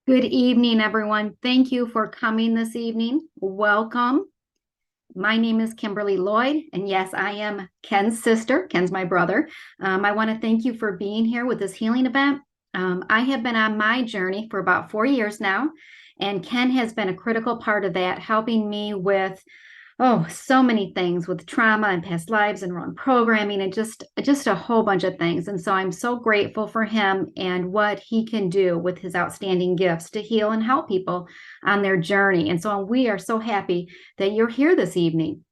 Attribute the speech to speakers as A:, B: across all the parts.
A: Good evening, everyone. Thank you for coming this evening. Welcome. My name is Kimberly Lloyd, and yes, I am Ken's sister. Ken's my brother. I want to thank you for being here with this healing event. I have been on my journey for about 4 years now, and Ken has been a critical part of that, helping me with so many things with trauma and past lives and wrong programming and just a whole bunch of things. And so I'm so grateful for him and what he can do with his outstanding gifts to heal and help people on their journey. And so we are so happy that you're here this evening.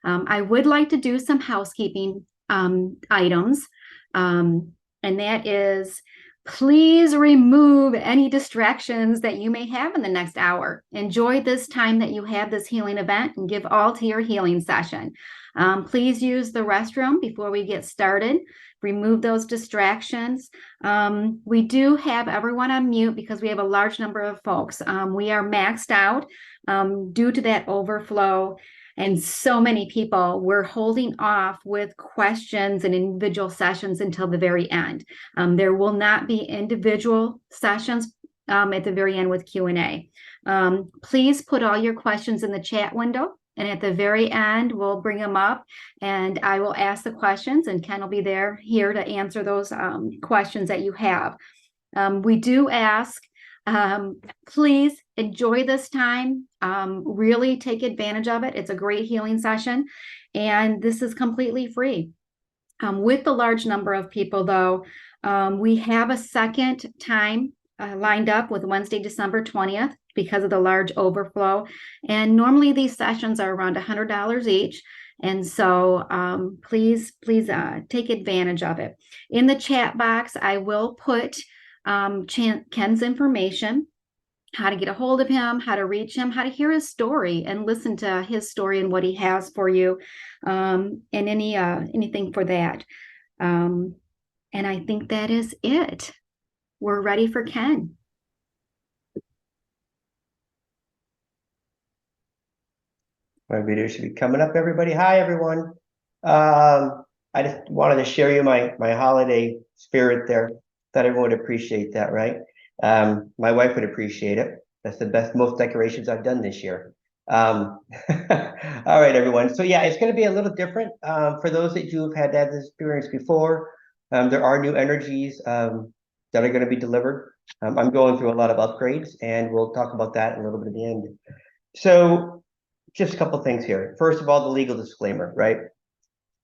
A: I would like to do some housekeeping items, and that is, please remove any distractions that you may have in the next hour. Enjoy this time that you have this healing event and give all to your healing session. Please use the restroom before we get started. Remove those distractions. We do have everyone on mute because we have a large number of folks. We are maxed out due to that overflow. And so many people, we're holding off with questions and individual sessions until the very end. There will not be individual sessions at the very end with Q&A. Please put all your questions in the chat window. And at the very end, we'll bring them up and I will ask the questions and Ken will be here to answer those questions that you have. We do ask, please enjoy this time. Really take advantage of it. It's a great healing session, and this is completely free. With the large number of people, though, we have a second time lined up with Wednesday, December 20th because of the large overflow. And normally these sessions are around $100 each. And so please take advantage of it. In the chat box, I will put Ken's information, how to get a hold of him, how to reach him, how to hear his story and listen to his story and what he has for you, and anything for that. And I think that is it. We're ready for Ken.
B: My video should be coming up, everybody. Hi, everyone. I just wanted to share you my holiday spirit there. Thought everyone would appreciate that, right? My wife would appreciate it. That's the most decorations I've done this year. All right, everyone. So yeah, it's going to be a little different for those that you have had that experience before. There are new energies that are going to be delivered. I'm going through a lot of upgrades, and we'll talk about that a little bit at the end. So just a couple things here. First of all, the legal disclaimer, right?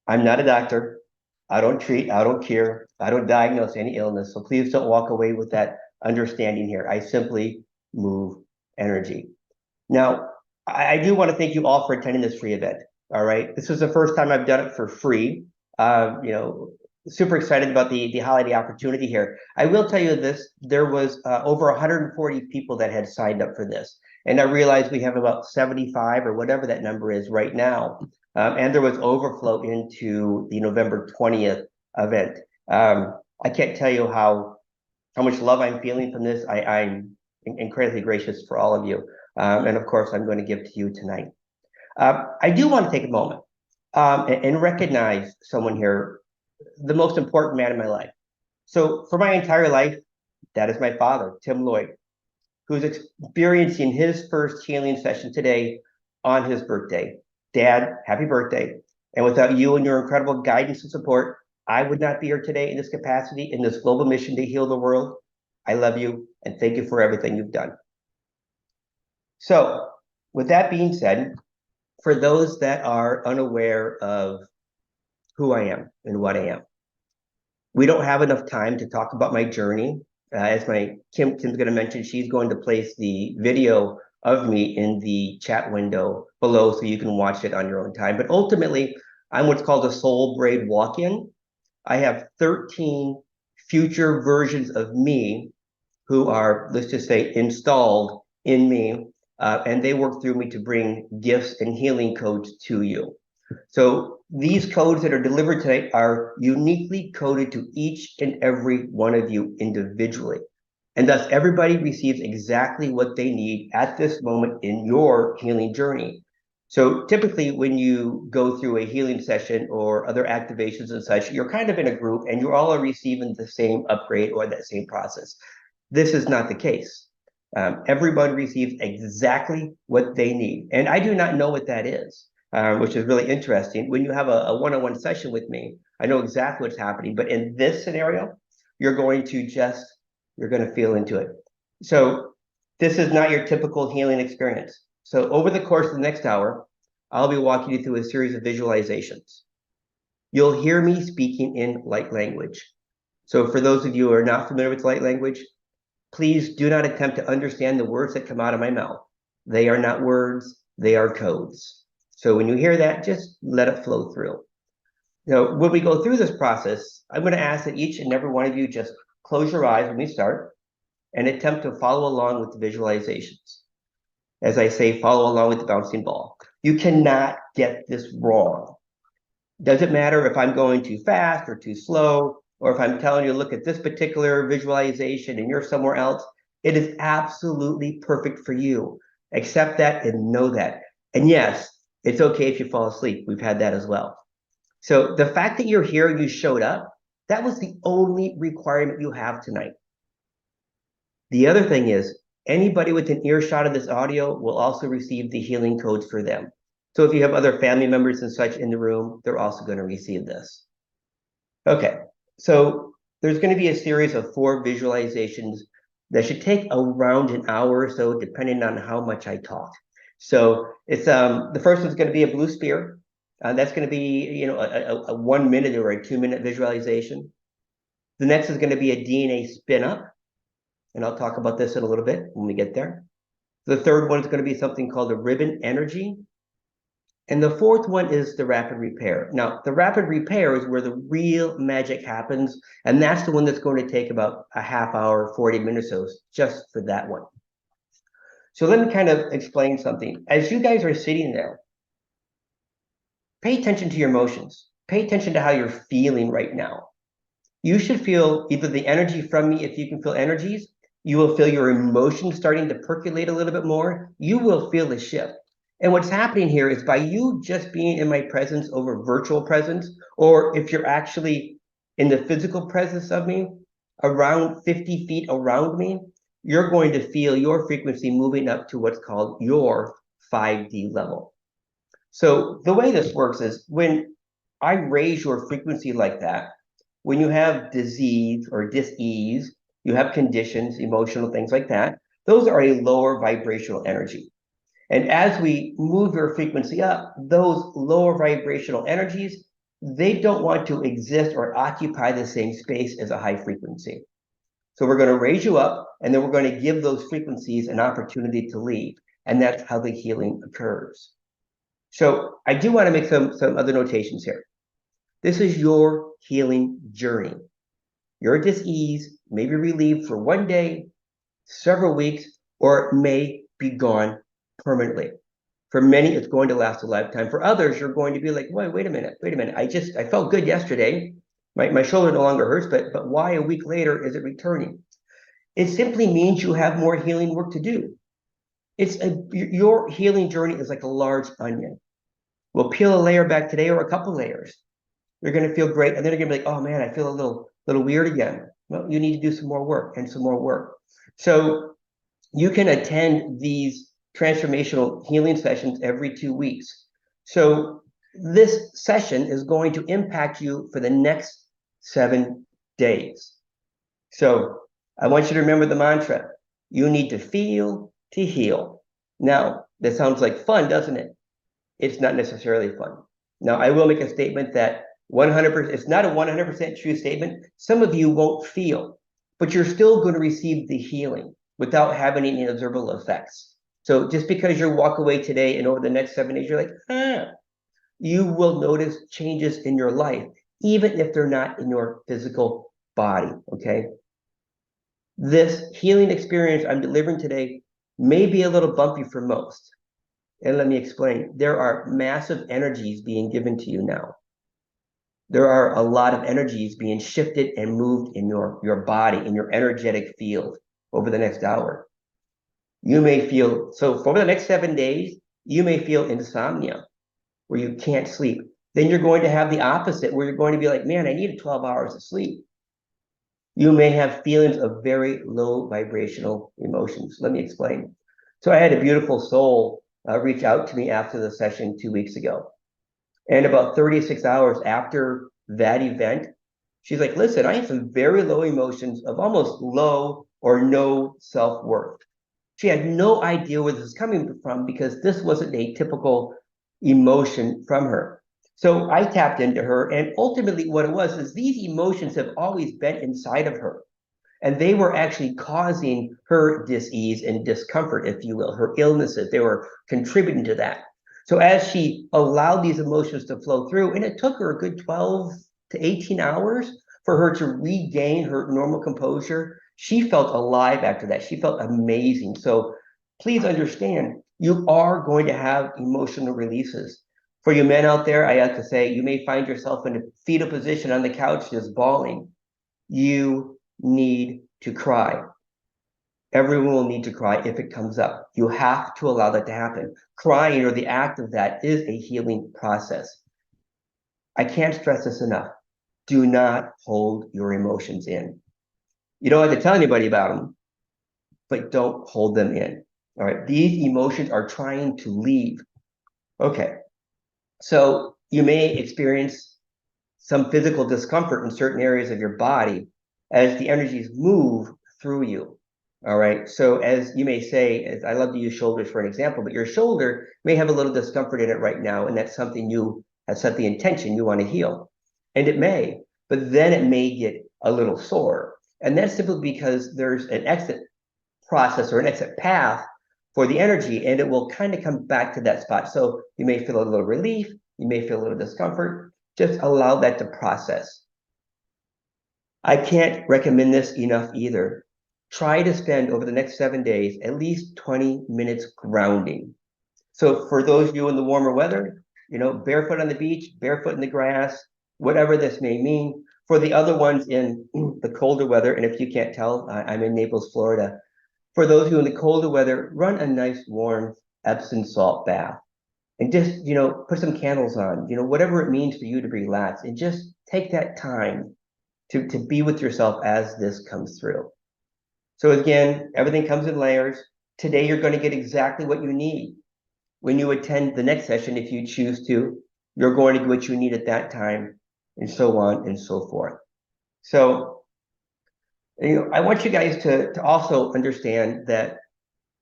B: I'm not a doctor. I don't treat, I don't cure, I don't diagnose any illness. So please don't walk away with that understanding here. I simply move energy. Now, I do want to thank you all for attending this free event. All right. This is the first time I've done it for free. Super excited about the holiday opportunity here. I will tell you this, there was over 140 people that had signed up for this. And I realize we have about 75 or whatever that number is right now. And there was overflow into the November 20th event. I can't tell you how much love I'm feeling from this. I'm incredibly gracious for all of you. And of course, I'm going to give to you tonight. I do want to take a moment and recognize someone here, the most important man in my life. So for my entire life, that is my father, Tim Lloyd, who's experiencing his first healing session today on his birthday. Dad, happy birthday. And without you and your incredible guidance and support, I would not be here today in this capacity, in this global mission to heal the world. I love you and thank you for everything you've done. So with that being said, for those that are unaware of who I am and what I am, we don't have enough time to talk about my journey. As Kim's going to mention, she's going to place the video of me in the chat window below so you can watch it on your own time. But ultimately, I'm what's called a soul braid walk-in. I have 13 future versions of me who are, let's just say, installed in me, and they work through me to bring gifts and healing codes to you. So these codes that are delivered today are uniquely coded to each and every one of you individually. And thus everybody receives exactly what they need at this moment in your healing journey. So typically when you go through a healing session or other activations and such, you're kind of in a group and you all are receiving the same upgrade or that same process. This is not the case. Everybody receives exactly what they need. And I do not know what that is, which is really interesting. When you have a one-on-one session with me, I know exactly what's happening. But in this scenario, you're going to feel into it. So this is not your typical healing experience. So over the course of the next hour, I'll be walking you through a series of visualizations. You'll hear me speaking in light language. So for those of you who are not familiar with light language, please do not attempt to understand the words that come out of my mouth. They are not words, they are codes. So when you hear that, just let it flow through. Now, when we go through this process, I'm going to ask that each and every one of you just close your eyes when we start and attempt to follow along with the visualizations. As I say, follow along with the bouncing ball. You cannot get this wrong. Doesn't matter if I'm going too fast or too slow, or if I'm telling you, look at this particular visualization and you're somewhere else. It is absolutely perfect for you. Accept that and know that. And yes, it's okay if you fall asleep. We've had that as well. So the fact that you're here and you showed up, that was the only requirement you have tonight. The other thing is, anybody with an earshot of this audio will also receive the healing codes for them. So if you have other family members and such in the room, they're also going to receive this. Okay, so there's going to be a series of 4 visualizations that should take around an hour or so, depending on how much I talk. So it's the first one's going to be a blue spear. That's going to be a 1 minute or a 2 minute visualization. The next is going to be a DNA spin up. And I'll talk about this in a little bit when we get there. The third one is going to be something called a ribbon energy. And the fourth one is the rapid repair. Now, the rapid repair is where the real magic happens. And that's the one that's going to take about a half hour, 40 minutes or so, just for that one. So let me kind of explain something. As you guys are sitting there, pay attention to your emotions. Pay attention to how you're feeling right now. You should feel either the energy from me, if you can feel energies. You will feel your emotions starting to percolate a little bit more. You will feel a shift. And what's happening here is by you just being in my presence over virtual presence, or if you're actually in the physical presence of me, around 50 feet around me, you're going to feel your frequency moving up to what's called your 5D level. So the way this works is when I raise your frequency like that, when you have disease or dis-ease, you have conditions, emotional things like that, those are a lower vibrational energy. And as we move your frequency up, those lower vibrational energies, they don't want to exist or occupy the same space as a high frequency. So we're going to raise you up, and then we're going to give those frequencies an opportunity to leave. And that's how the healing occurs. So I do want to make some other notations here. This is your healing journey. Your dis-ease may be relieved for 1 day, several weeks, or it may be gone permanently. For many, it's going to last a lifetime. For others, you're going to be like, wait a minute. I felt good yesterday. My shoulder no longer hurts, but why a week later is it returning? It simply means you have more healing work to do. Your healing journey is like a large onion. We'll peel a layer back today or a couple layers. You're going to feel great, and then you're going to be like, oh man, I feel a little weird again. Well, you need to do some more work and some more work. So you can attend these transformational healing sessions every 2 weeks. So this session is going to impact you for the next 7 days. So I want you to remember the mantra. You need to feel to heal. Now, that sounds like fun, doesn't it? It's not necessarily fun. Now, I will make a statement that 100%, it's not a 100% true statement. Some of you won't feel, but you're still going to receive the healing without having any observable effects. So just because you walk away today and over the next 7 days, you're like, you will notice changes in your life, even if they're not in your physical body, okay? This healing experience I'm delivering today may be a little bumpy for most. And let me explain. There are massive energies being given to you now. There are a lot of energies being shifted and moved in your body, in your energetic field over the next hour. You may feel, so for the next 7 days, you may feel insomnia where you can't sleep. Then you're going to have the opposite where you're going to be like, man, I needed 12 hours of sleep. You may have feelings of very low vibrational emotions. Let me explain. So I had a beautiful soul reach out to me after the session 2 weeks ago. And about 36 hours after that event, she's like, listen, I have some very low emotions of almost low or no self-worth. She had no idea where this was coming from because this wasn't a typical emotion from her. So I tapped into her, and ultimately what it was is these emotions have always been inside of her. And they were actually causing her dis-ease and discomfort, if you will, her illnesses. They were contributing to that. So as she allowed these emotions to flow through, and it took her a good 12 to 18 hours for her to regain her normal composure, she felt alive after that. She felt amazing. So please understand, you are going to have emotional releases. For you men out there, I have to say, you may find yourself in a fetal position on the couch just bawling. You need to cry. Everyone will need to cry if it comes up. You have to allow that to happen. Crying or the act of that is a healing process. I can't stress this enough. Do not hold your emotions in. You don't have to tell anybody about them, but don't hold them in. All right. These emotions are trying to leave. Okay. So you may experience some physical discomfort in certain areas of your body as the energies move through you. All right. So as you may say, as I love to use shoulders for an example, but your shoulder may have a little discomfort in it right now, and that's something you have set the intention you want to heal. And it may, but then it may get a little sore. And that's simply because there's an exit process or an exit path for the energy, and it will kind of come back to that spot. So you may feel a little relief, you may feel a little discomfort. Just allow that to process. I can't recommend this enough either. Try to spend over the next 7 days at least 20 minutes grounding. So for those of you in the warmer weather, barefoot on the beach, barefoot in the grass, whatever this may mean. For the other ones in the colder weather, and if you can't tell, I'm in Naples, Florida. For those of you in the colder weather, run a nice warm Epsom salt bath. And just, put some candles on, whatever it means for you to relax, and just take that time to be with yourself as this comes through. So again, everything comes in layers. Today, you're going to get exactly what you need. When you attend the next session, if you choose to, you're going to get what you need at that time, and so on and so forth. So, I want you guys to also understand that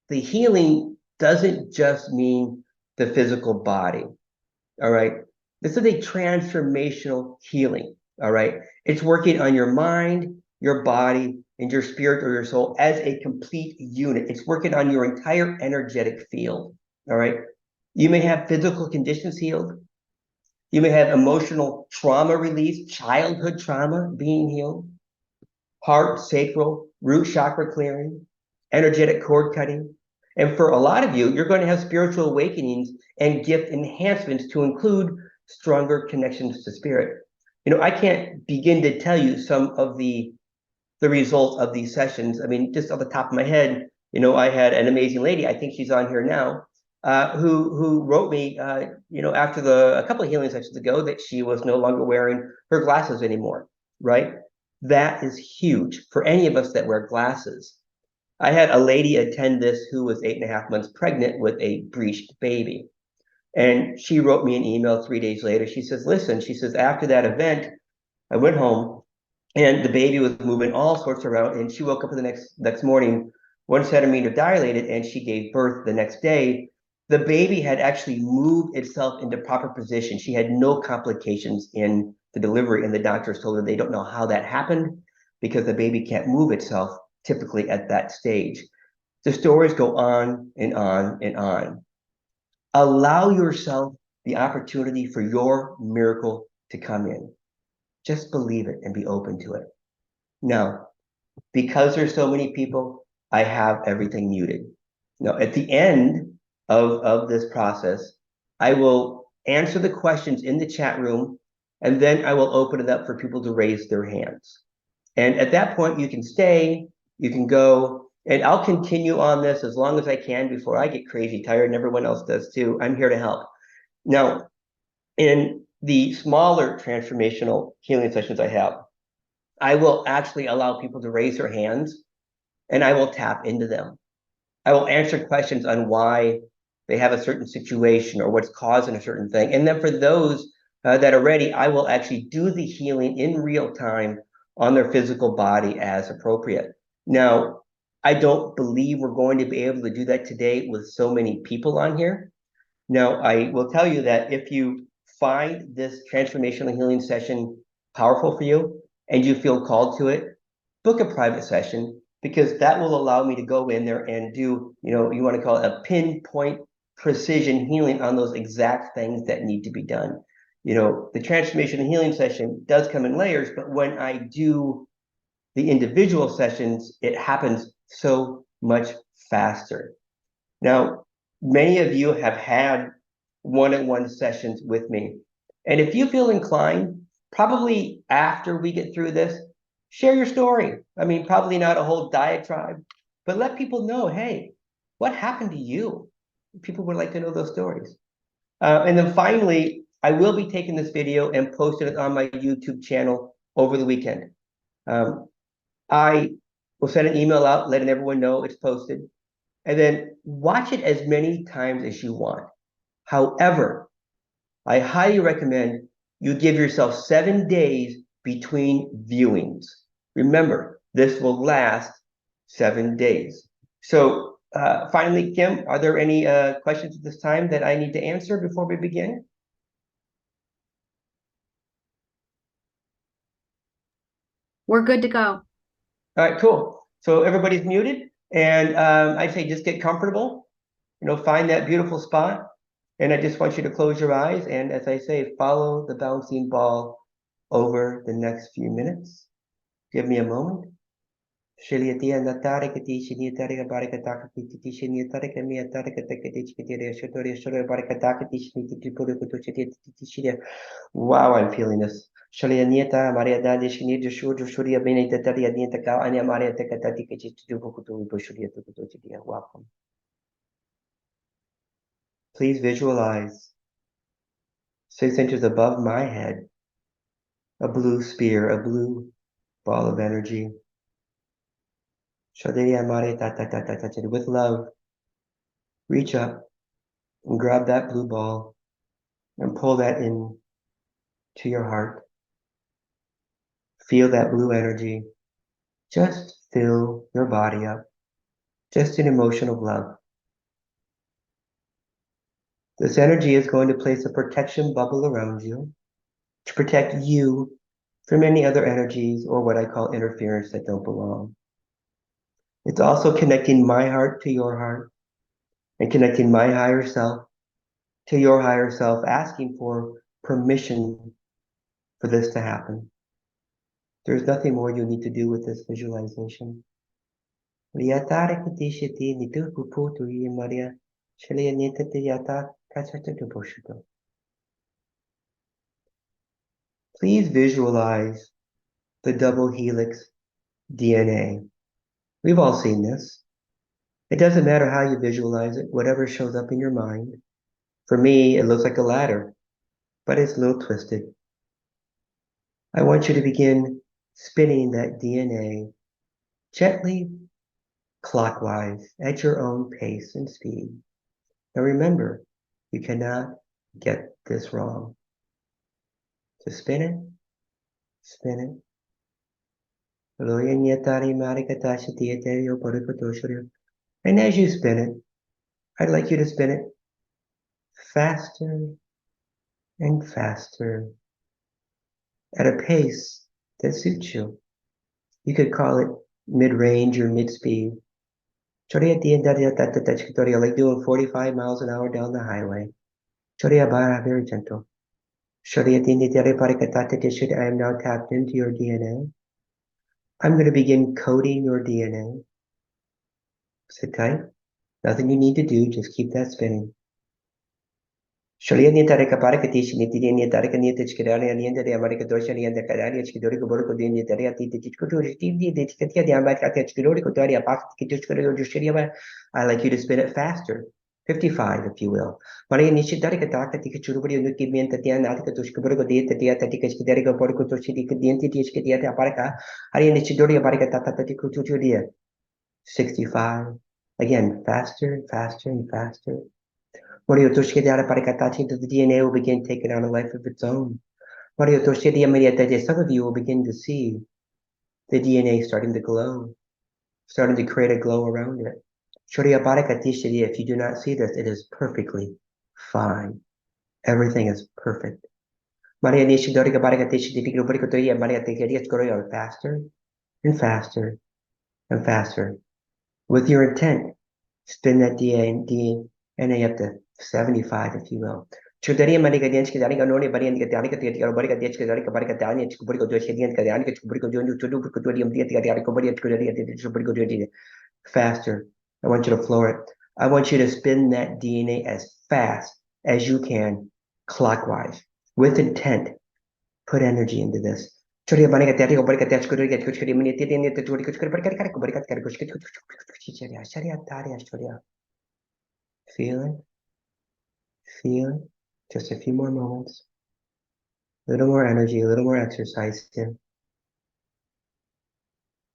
B: the healing doesn't just mean the physical body. All right. This is a transformational healing. All right. It's working on your mind, your body, and your spirit or your soul as a complete unit. It's working on your entire energetic field. All right. You may have physical conditions healed. You may have emotional trauma released, childhood trauma being healed, heart, sacral, root chakra clearing, energetic cord cutting. And for a lot of you, you're going to have spiritual awakenings and gift enhancements to include stronger connections to spirit. I can't begin to tell you some of the results of these sessions. I mean, just off the top of my head, I had an amazing lady, I think she's on here now, who wrote me, after a couple of healing sessions ago, that she was no longer wearing her glasses anymore, right? That is huge for any of us that wear glasses. I had a lady attend this who was 8.5 months pregnant with a breached baby. And she wrote me an email 3 days later. She says, listen, she says, after that event, I went home and the baby was moving all sorts around. And she woke up the next morning, 1 centimeter dilated, and she gave birth the next day. The baby had actually moved itself into proper position. She had no complications in the delivery, and the doctors told her they don't know how that happened because the baby can't move itself typically at that stage. The stories go on and on and on. Allow yourself the opportunity for your miracle to come in. Just believe it and be open to it. Now, because there's so many people, I have everything muted. Now, at the end of this process, I will answer the questions in the chat room, and then I will open it up for people to raise their hands. And at that point, you can stay, you can go, and I'll continue on this as long as I can before I get crazy tired, and everyone else does too. I'm here to help. Now, in the smaller transformational healing sessions I have, I will actually allow people to raise their hands and I will tap into them. I will answer questions on why they have a certain situation or what's causing a certain thing. And then for those that are ready, I will actually do the healing in real time on their physical body as appropriate. Now, I don't believe we're going to be able to do that today with so many people on here. Now, I will tell you that if you find this transformational healing session powerful for you and you feel called to it, book a private session because that will allow me to go in there and do, you want to call it a pinpoint precision healing on those exact things that need to be done. The transformational healing session does come in layers, but when I do the individual sessions, it happens so much faster. Now, many of you have had one-on-one sessions with me. And if you feel inclined, probably after we get through this, share your story. I mean, probably not a whole diatribe, but let people know, hey, what happened to you? People would like to know those stories. And then finally, I will be taking this video and posting it on my YouTube channel over the weekend. I will send an email out letting everyone know it's posted. And then watch it as many times as you want. However, I highly recommend you give yourself 7 days between viewings. Remember, this will last 7 days. So finally, Kim, are there any questions at this time that I need to answer before we begin?
A: We're good to go.
B: All right, cool. So everybody's muted. And I'd say just get comfortable, find that beautiful spot. And I just want you to close your eyes. And as I say, follow the bouncing ball over the next few minutes. Give me a moment. Wow, I'm feeling this. Welcome. Please visualize 6 inches above my head, a blue spear, a blue ball of energy. With love, reach up and grab that blue ball and pull that in to your heart. Feel that blue energy. Just fill your body up. Just an emotion of love. This energy is going to place a protection bubble around you to protect you from any other energies or what I call interference that don't belong. It's also connecting my heart to your heart and connecting my higher self to your higher self, asking for permission for this to happen. There's nothing more you need to do with this visualization. Please visualize the double helix DNA. We've all seen this. It doesn't matter how you visualize it, whatever shows up in your mind. For me, it looks like a ladder, but it's a little twisted. I want you to begin spinning that DNA gently clockwise at your own pace and speed. Now remember, you cannot get this wrong. So spin it, spin it. And as you spin it, I'd like you to spin it faster and faster at a pace that suits you. You could call it mid-range or mid-speed. Like doing 45 miles an hour down the highway. Very gentle. I am now tapped into your DNA. I'm going to begin coding your DNA. Sit tight. Nothing you need to do, just keep that spinning. I like you to spin it faster. 55, if you will. Maria Nishidarika Taka Tika Churubri Nukibian Tatiana Atika Tushkaburgo Dieta Dieta Tikashkiderica Borco Toshidi Dienti Tishkidiata Baraka, Aria Nishidoria Barika Tata Tikutudia. 65. Again, faster and faster and faster. Maria Toshkidara Barikatachi, the DNA will begin taking on a life of its own. Maria Toshidia Maria, some of you will begin to see the DNA starting to glow, starting to create a glow around it. If you do not see this, it is perfectly fine. Everything is perfect. Maria faster and faster and faster. With your intent, spin that DNA up to 75, if you will. Chudaria Mariga Denski, Danica Noni, Barian, Danica, Barica Deska, Barica Dania, Kubrico, Dosian, Kadianica, Kubrico, Tudukudium, faster. I want you to flow it. I want you to spin that DNA as fast as you can, clockwise, with intent. Put energy into this. Feel it. Feel it. Just a few more moments. A little more energy, a little more exercise here.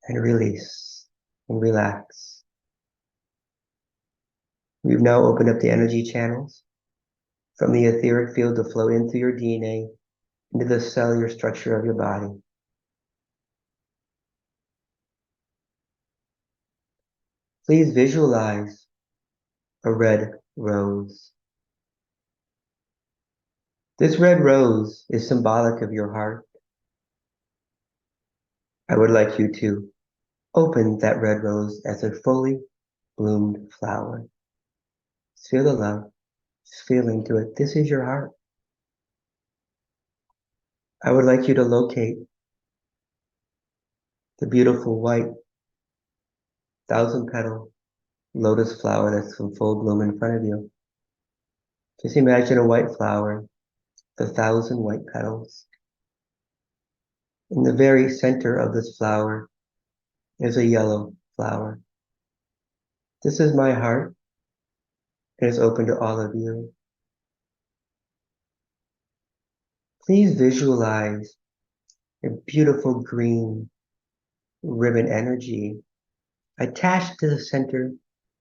B: And release and relax. We've now opened up the energy channels from the etheric field to flow into your DNA, into the cellular structure of your body. Please visualize a red rose. This red rose is symbolic of your heart. I would like you to open that red rose as a fully bloomed flower. Just feel the love, just feel into it. This is your heart. I would like you to locate the beautiful white 1,000-petal lotus flower that's in full bloom in front of you. Just imagine a white flower, the 1,000 white petals. In the very center of this flower is a yellow flower. This is my heart. It is open to all of you. Please visualize a beautiful green ribbon energy attached to the center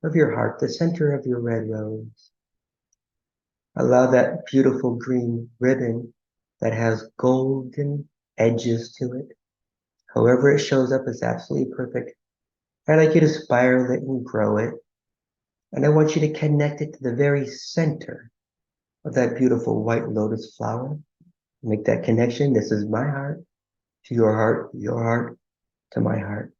B: of your heart, the center of your red rose. Allow that beautiful green ribbon that has golden edges to it. However it shows up is absolutely perfect. I'd like you to spiral it and grow it. And I want you to connect it to the very center of that beautiful white lotus flower. Make that connection. This is my heart to your heart to my heart.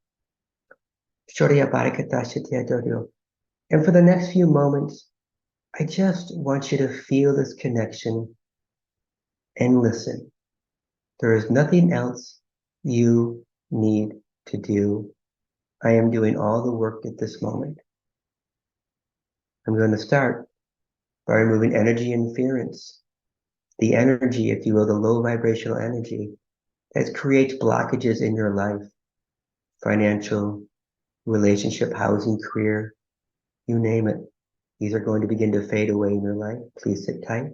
B: And for the next few moments, I just want you to feel this connection and listen. There is nothing else you need to do. I am doing all the work at this moment. I'm going to start by removing energy interference. The energy, if you will, the low vibrational energy that creates blockages in your life, financial, relationship, housing, career, you name it. These are going to begin to fade away in your life. Please sit tight.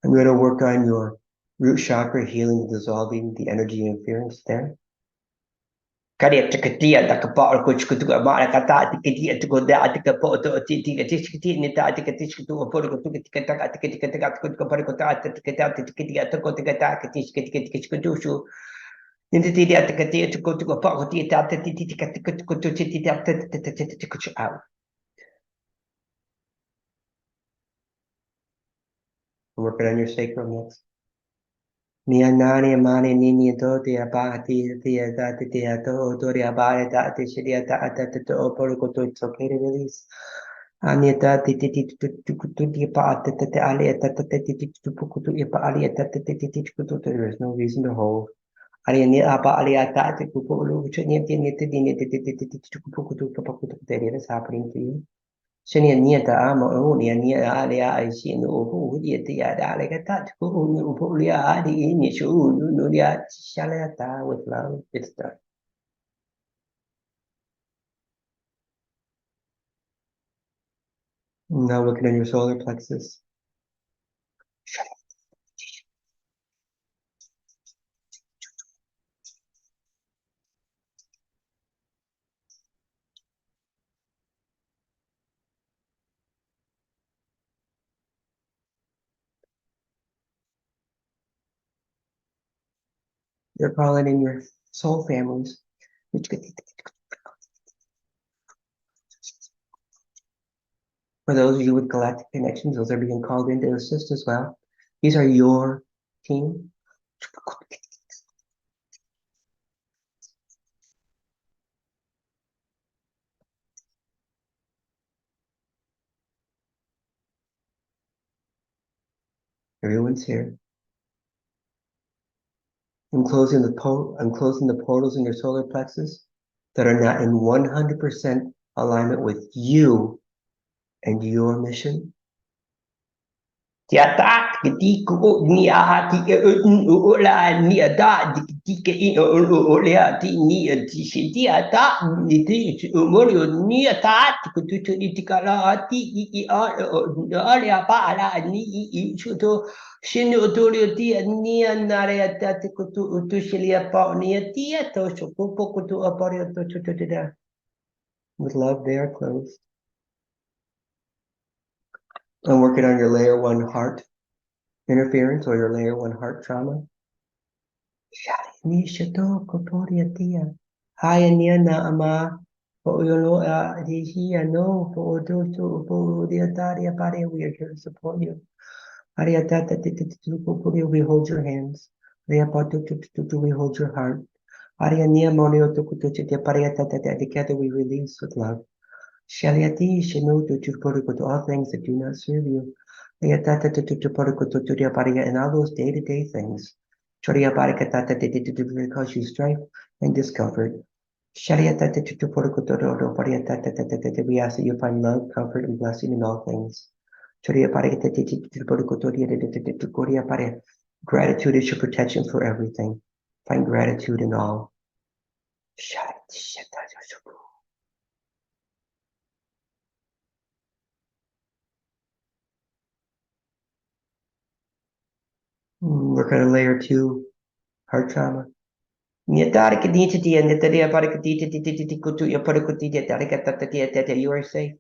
B: I'm going to work on your root chakra, healing, dissolving the energy interference there. Out. I'm working on your sacrum next. Nianani amani nini doti abati tia dati tia to tori abare dati shiria dati to oporo koto. It's okay to release. Anita titi pa tete ali titi pukutu ipa ali titi kutu. There is no reason to hold. Ali ni apa ali ata kupu ulu chani ni titi pukutu pukutu. That is happening to you. Shani ni ta ama o ni ali ai si no upu di ti ya da ali kata ku ulu upu li adi ni shu no ya shalata with love. It's done. Now looking at your solar plexus. You're calling in your soul families. For those of you with galactic connections, those are being called in to assist as well. These are your team. Everyone's here. I'm closing the portals in your solar plexus that are not in 100% alignment with you and your mission. Tiata kiti ku ni a ti u la ni a da ti ke in o le a ti ni a ti si ti a ta ni ti mo ni a ta ku tu ti ka la ti i a le a pa la ni i chu to shin o to le ti ni a na le a ta ku tu si le a pa ni a ti a to so ku ku tu a pa re to to da. With love, they are closed. I'm working on your layer 1 heart interference or your layer 1 heart trauma. Nishato kotoria tia. Haya niana ama po yolo dihia no po doto po diataria pare. We are here to support you. Ariatata we hold your hands. Ariapato we hold your heart. Ariania monio to kutuchi pariatata together we release with love. Shaliati shinu to all things that do not serve you. Ariatata and all those day-to-day things. Choria barikatata cause you strife and discomfort. Shariatata we ask that you find love, comfort, and blessing in all things. Gratitude is your protection for everything. Find gratitude in all. Work on layer 2, heart trauma. You are safe.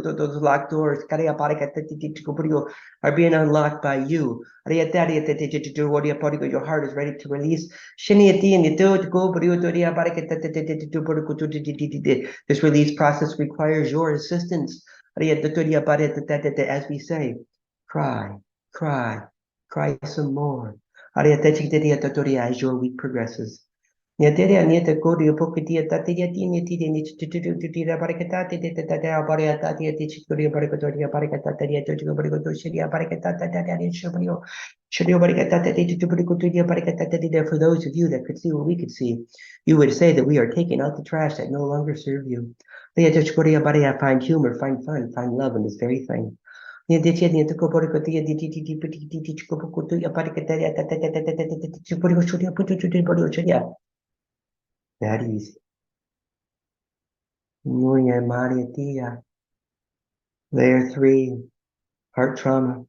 B: Those locked doors are being unlocked by you. Your heart is ready to release. This release process requires your assistance. As we say, cry, cry, cry some more. As your week progresses. For those of you that could see what we could see, you would say that we are taking out the trash that no longer serve you. Find humor, find fun, find love in this very thing. That easy. Layer 3, heart trauma.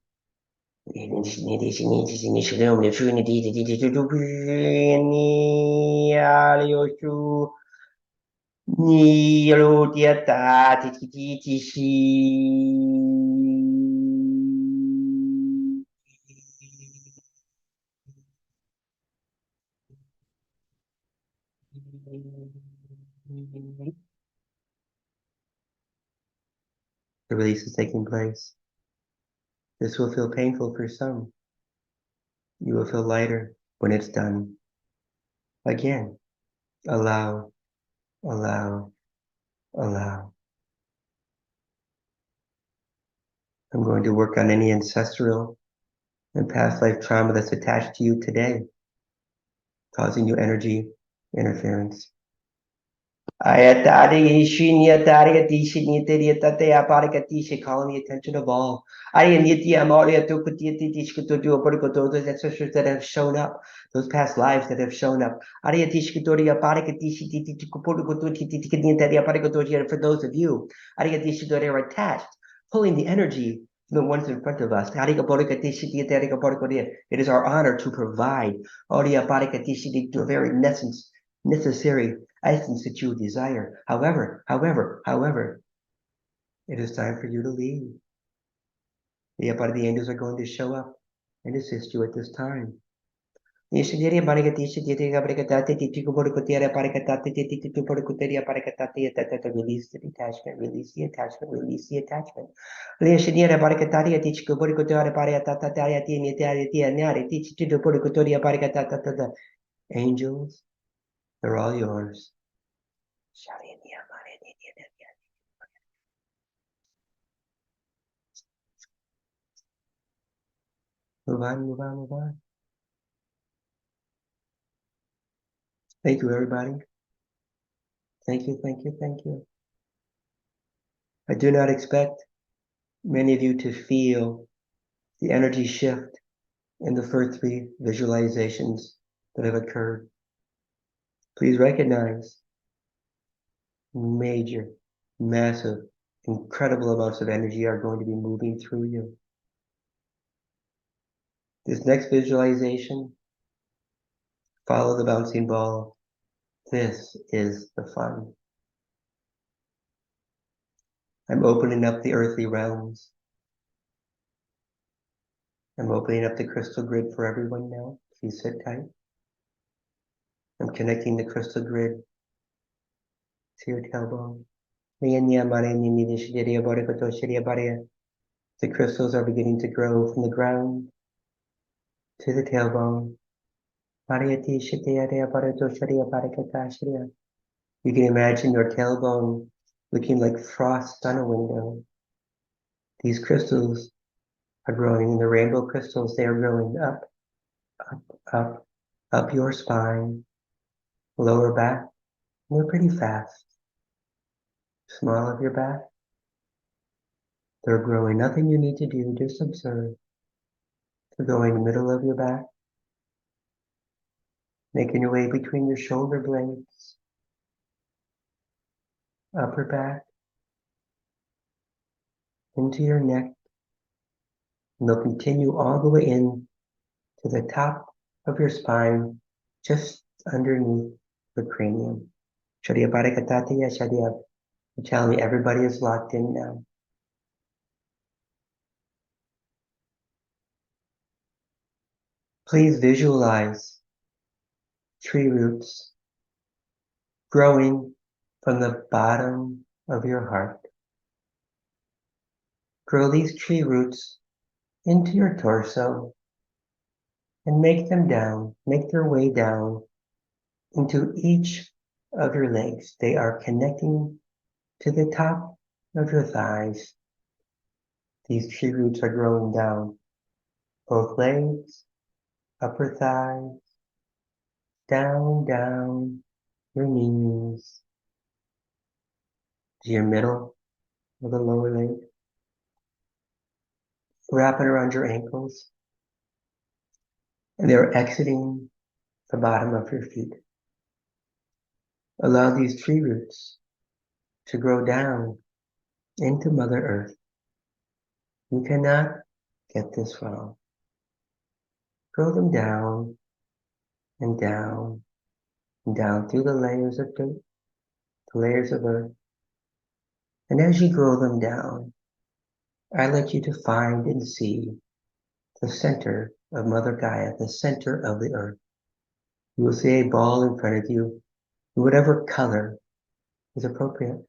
B: The release is taking place. This will feel painful for some. You will feel lighter when it's done. Again, allow, allow, allow. I'm going to work on any ancestral and past life trauma that's attached to you today, causing you energy interference. Calling the attention of all. Those ancestors that have shown up, those past lives that have shown up. For those of you that are attached, pulling the energy from the ones in front of us. It is our honor to provide the very necessary essence that you desire. However, it is time for you to leave. The angels are going to show up and assist you at this time. Release the detachment, release the attachment, release the attachment. Angels, they're all yours. Move on, move on, move on. Thank you, everybody. Thank you, thank you, thank you. I do not expect many of you to feel the energy shift in the first 3 visualizations that have occurred. Please recognize major, massive, incredible amounts of energy are going to be moving through you. This next visualization, follow the bouncing ball. This is the fun. I'm opening up the earthly realms. I'm opening up the crystal grid for everyone now. Please sit tight. I'm connecting the crystal grid to your tailbone. The crystals are beginning to grow from the ground to the tailbone. You can imagine your tailbone looking like frost on a window. These crystals are growing, and the rainbow crystals, they are growing up, up, up, up your spine, lower back. And they're pretty fast. Small of your back. They're growing. Nothing you need to do, just observe. They're going the middle of your back, making your way between your shoulder blades, upper back, into your neck, and they'll continue all the way in to the top of your spine, just underneath the cranium. I'm telling you, everybody is locked in now. Please visualize tree roots growing from the bottom of your heart. Grow these tree roots into your torso and make their way down into each of your legs. They are connecting to the top of your thighs. These tree roots are growing down both legs, upper thighs, down your knees, to your middle of the lower leg, wrapping around your ankles, and they're exiting the bottom of your feet. Allow these tree roots to grow down into Mother Earth. You cannot get this wrong. Grow them down and down and down through the layers of dirt, the layers of earth. And as you grow them down, I let you to find and see the center of Mother Gaia, the center of the earth. You will see a ball in front of you, in whatever color is appropriate.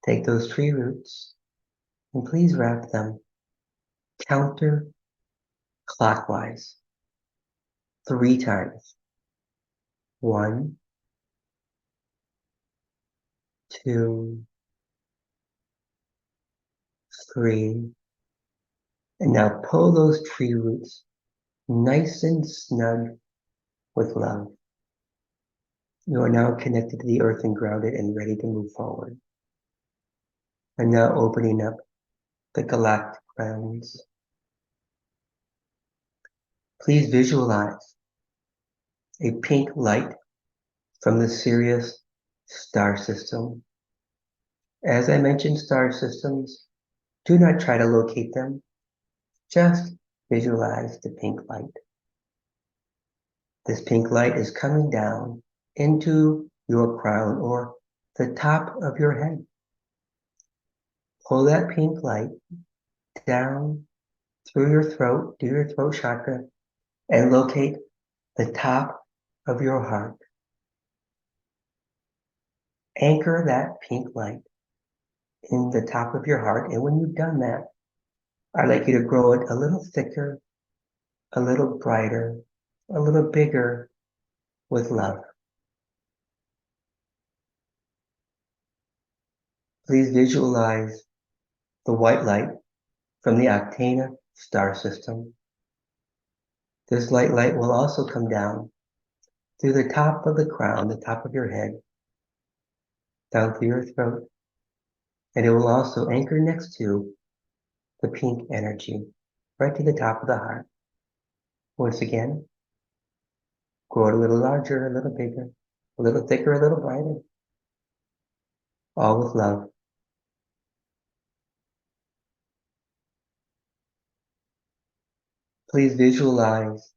B: Take those tree roots and please wrap them counterclockwise 3 times. 1, 2, 3. And now pull those tree roots nice and snug with love. You are now connected to the earth and grounded and ready to move forward. And now opening up the galactic realms. Please visualize a pink light from the Sirius star system. As I mentioned star systems, do not try to locate them. Just visualize the pink light. This pink light is coming down into your crown or the top of your head. Pull that pink light down through your throat, to your throat chakra, and locate the top of your heart. Anchor that pink light in the top of your heart, and when you've done that, I'd like you to grow it a little thicker, a little brighter, a little bigger with love. Please visualize the white light from the Octana star system. This light will also come down through the top of the crown, the top of your head, down through your throat, and it will also anchor next to the pink energy, right to the top of the heart. Once again, grow it a little larger, a little bigger, a little thicker, a little brighter, all with love. Please visualize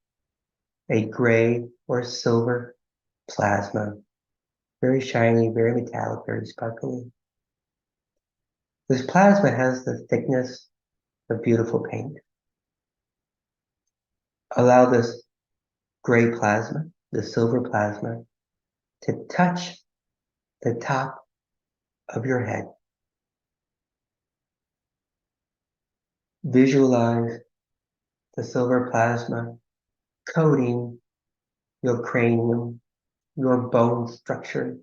B: a gray or silver plasma, very shiny, very metallic, very sparkly. This plasma has the thickness of beautiful paint. Allow this gray plasma, the silver plasma, to touch the top of your head. Visualize the silver plasma coating your cranium, your bone structure,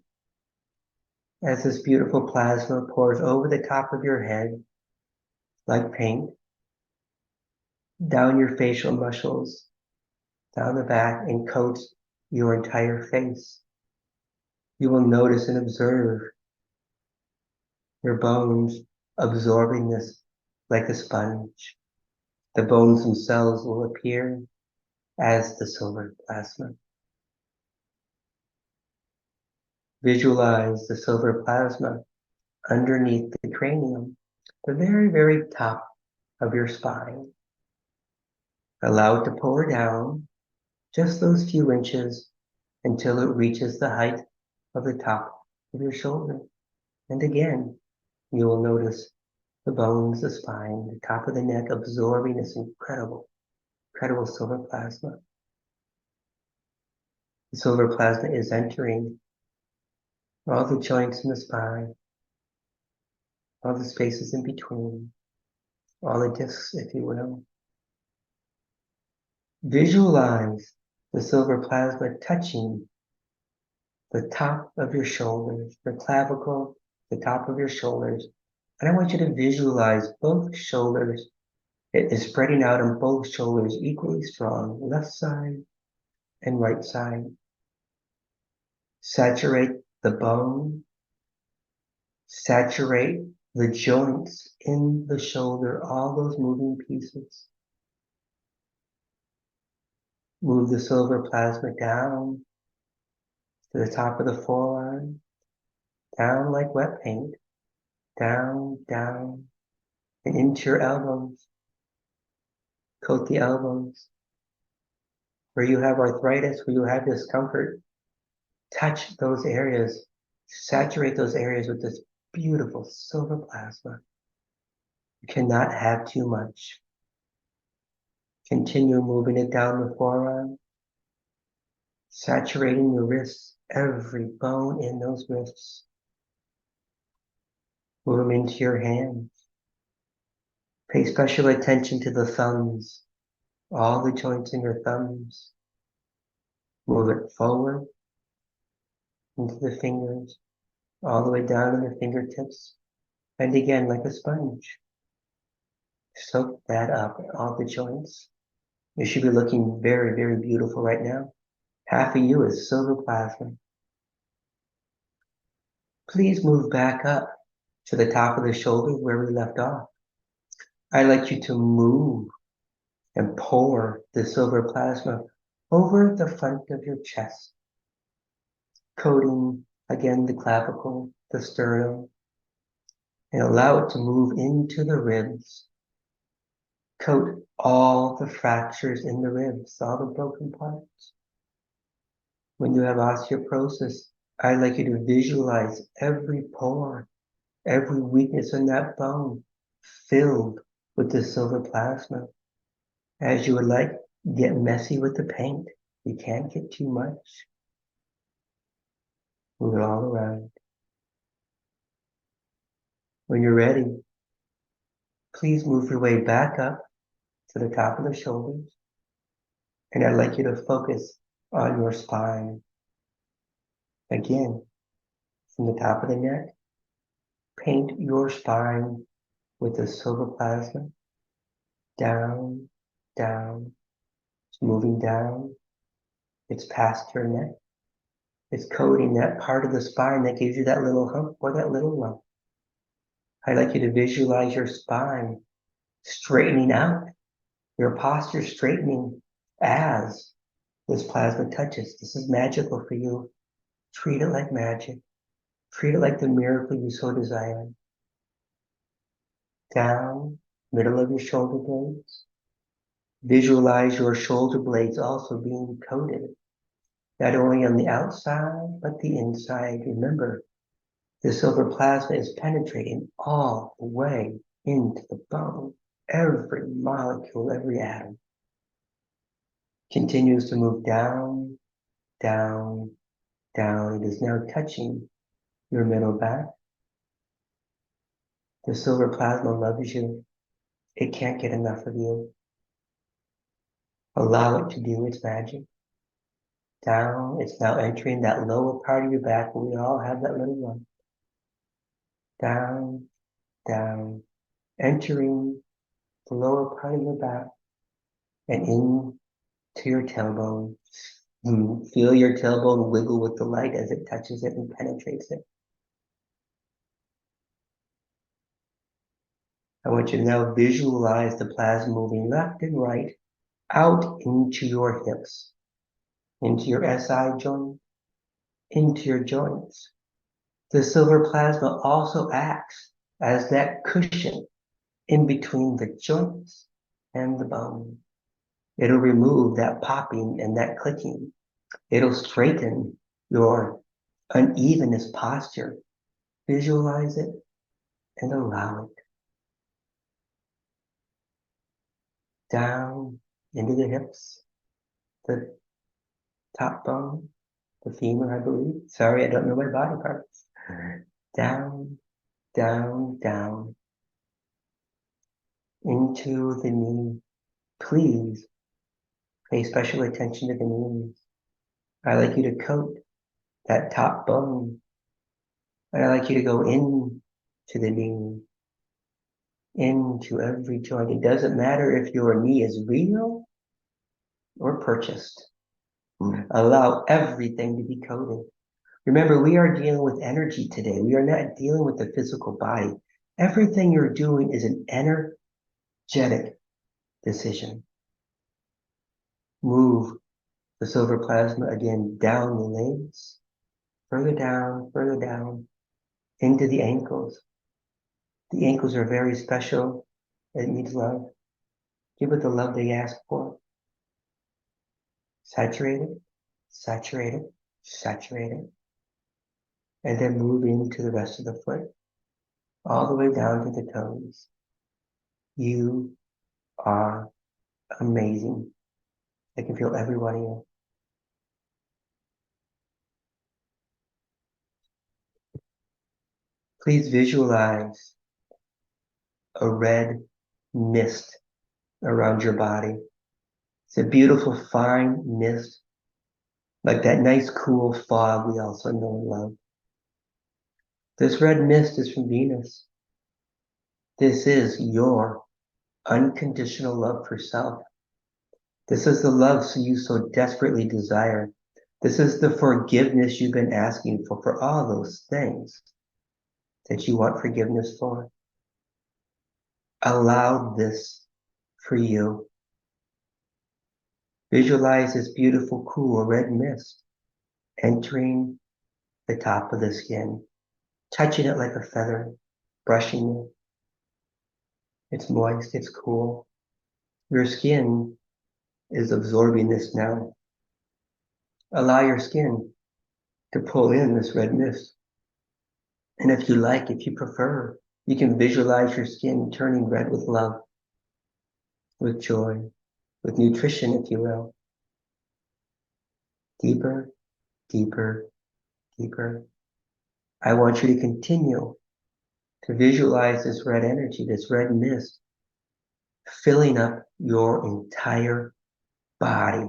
B: as this beautiful plasma pours over the top of your head like paint, down your facial muscles, down the back, and coats your entire face. You will notice and observe your bones absorbing this like a sponge. The bones themselves will appear as the silver plasma. Visualize the silver plasma underneath the cranium, the very, very top of your spine. Allow it to pour down just those few inches until it reaches the height of the top of your shoulder. And again, you will notice the bones, the spine, the top of the neck absorbing this incredible silver plasma. The silver plasma is entering all the joints in the spine, all the spaces in between, all the discs, if you will. Visualize the silver plasma touching the top of your shoulders, the clavicle, the top of your shoulders. And I want you to visualize both shoulders. It is spreading out on both shoulders equally strong, left side and right side. Saturate the bone. Saturate the joints in the shoulder, all those moving pieces. Move the silver plasma down to the top of the forearm, down like wet paint, down, down, and into your elbows. Coat the elbows. Where you have arthritis, where you have discomfort, touch those areas, saturate those areas with this beautiful silver plasma. You cannot have too much. Continue moving it down the forearm, saturating your wrists, every bone in those wrists. Move them into your hands. Pay special attention to the thumbs, all the joints in your thumbs. Move it forward into the fingers, all the way down to the fingertips. And again, like a sponge, soak that up, all the joints. You should be looking very, very beautiful right now. Half of you is silver plasma. Please move back up to the top of the shoulders where we left off. I'd like you to move and pour the silver plasma over the front of your chest, coating again the clavicle, the sternum, and allow it to move into the ribs. Coat all the fractures in the ribs, all the broken parts. When you have osteoporosis, I'd like you to visualize every pore, every weakness in that bone filled with the silver plasma. As you would like, get messy with the paint. You can't get too much. Move it all around. When you're ready, please move your way back up to the top of the shoulders. And I'd like you to focus on your spine. Again, from the top of the neck, paint your spine with the silver plasma. Down, down. It's moving down. It's past your neck. It's coating that part of the spine that gives you that little hump or that little lump. I'd like you to visualize your spine straightening out, your posture straightening as this plasma touches. This is magical for you. Treat it like magic. Treat it like the miracle you so desire. Down, middle of your shoulder blades. Visualize your shoulder blades also being coated, not only on the outside, but the inside. Remember, the silver plasma is penetrating all the way into the bone. Every molecule, every atom continues to move down, down, down. It is now touching your middle back. The silver plasma loves you. It can't get enough of you. Allow it to do its magic. Down, it's now entering that lower part of your back where we all have that little lump. Down, down, entering the lower part of your back and into your tailbone. Feel your tailbone wiggle with the light as it touches it and penetrates it. I want you to now visualize the plasma moving left and right out into your hips, into your SI joint, into your joints. The silver plasma also acts as that cushion in between the joints and the bone. It'll remove that popping and that clicking. It'll straighten your unevenness posture. Visualize it and allow it. Down into the hips, the top bone, the femur, I believe. Sorry, I don't know my body parts. Down, down, down, into the knee. Please pay special attention to the knees. I like you to coat that top bone. And I like you to go in to the knee, into every joint. It doesn't matter if your knee is real or purchased. Allow everything to be coated. Remember, we are dealing with energy today. We are not dealing with the physical body. Everything you're doing is an energetic decision. Move the silver plasma again down the legs, further down, into the ankles. The ankles are very special. It needs love. Give it the love they ask for. Saturate it, saturate it, saturate it. And then move into the rest of the foot, all the way down to the toes. You are amazing. I can feel every one of you. Please visualize a red mist around your body. It's a beautiful fine mist, like that nice cool fog we also know and love. This red mist is from Venus. This is your unconditional love for self. This is the love you so desperately desire. This is the forgiveness you've been asking for all those things that you want forgiveness for. Allow this for you. Visualize this beautiful, cool red mist entering the top of the skin, touching it like a feather, brushing it. It's moist, it's cool. Your skin is absorbing this now. Allow your skin to pull in this red mist. And if you like, if you prefer, you can visualize your skin turning red with love, with joy, with nutrition, if you will. Deeper, deeper, deeper. I want you to continue to visualize this red energy, this red mist, filling up your entire body,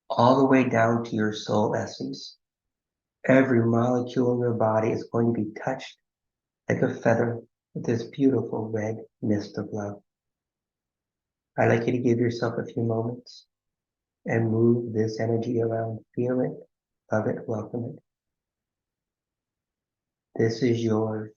B: all the way down to your soul essence. Every molecule in your body is going to be touched like a feather with this beautiful red mist of love. I'd like you to give yourself a few moments and move this energy around. Feel it, love it, welcome it. This is yours.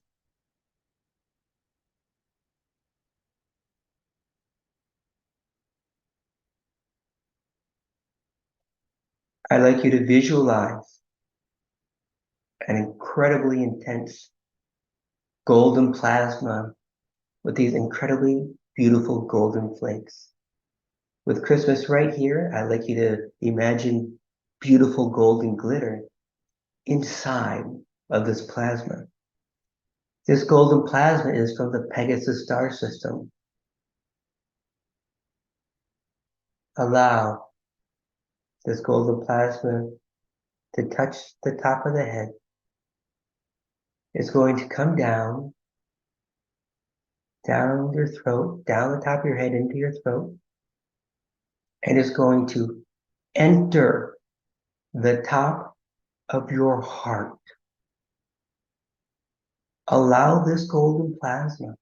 B: I'd like you to visualize an incredibly intense golden plasma with these incredibly beautiful golden flakes. With Christmas right here, I'd like you to imagine beautiful golden glitter inside of this plasma. This golden plasma is from the Pegasus star system. Allow this golden plasma to touch the top of the head. It's going to come down your throat, down the top of your head into your throat, and it's going to enter the top of your heart. Allow this golden plasma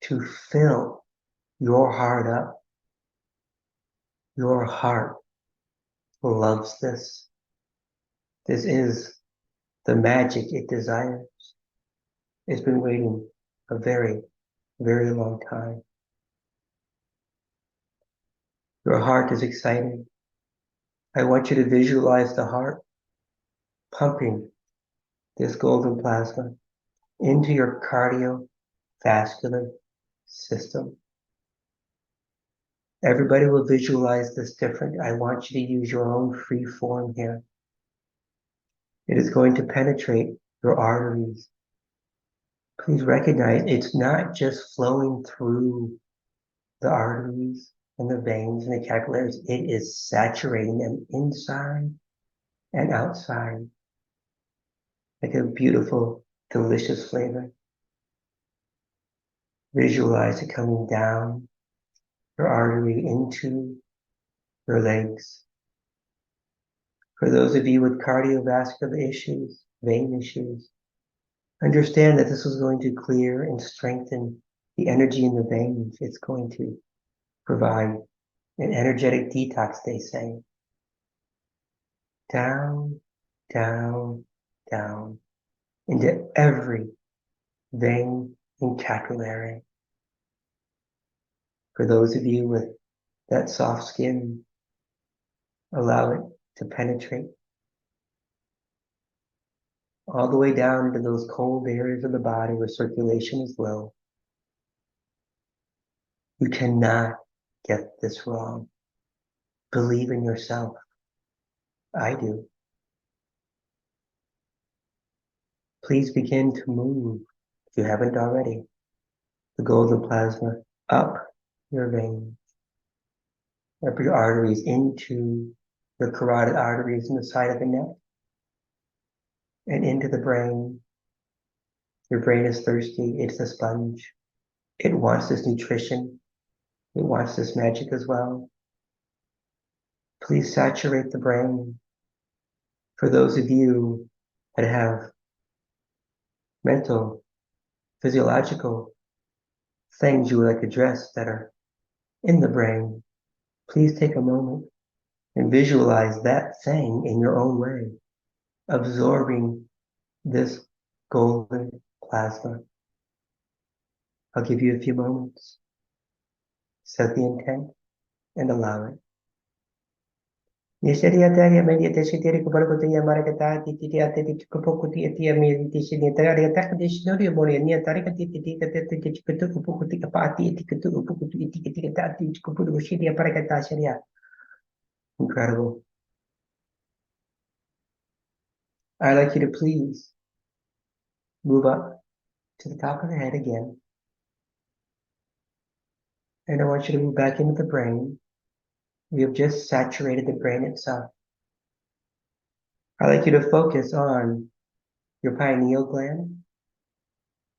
B: to fill your heart up. Your heart loves this. This is the magic it desires. It's been waiting a very, very long time. Your heart is excited. I want you to visualize the heart pumping this golden plasma into your cardiovascular system. Everybody will visualize this different. I want you to use your own free form here. It is going to penetrate your arteries. Please recognize it's not just flowing through the arteries and the veins and the capillaries. It is saturating them inside and outside like a beautiful, delicious flavor. Visualize it coming down your artery into your legs. For those of you with cardiovascular issues, vein issues, understand that this is going to clear and strengthen the energy in the veins. It's going to provide an energetic detox, they say. Down, down, down into every vein and capillary. For those of you with that soft skin, allow it to penetrate all the way down into those cold areas of the body where circulation is low. You cannot get this wrong. Believe in yourself. I do. Please begin to move, if you haven't already, the golden plasma up your veins, up your arteries, into your carotid arteries in the side of the neck, and into the brain. Your brain is thirsty. It's a sponge. It wants this nutrition. It wants this magic as well. Please saturate the brain. For those of you that have mental, physiological things you would like addressed that are in the brain, please take a moment and visualize that thing in your own way, absorbing this golden plasma. I'll give you a few moments. Set the intent and allow it. Incredible. I'd like you to please move up to the top of the head again. And I want you to move back into the brain. We have just saturated the brain itself. I'd like you to focus on your pineal gland.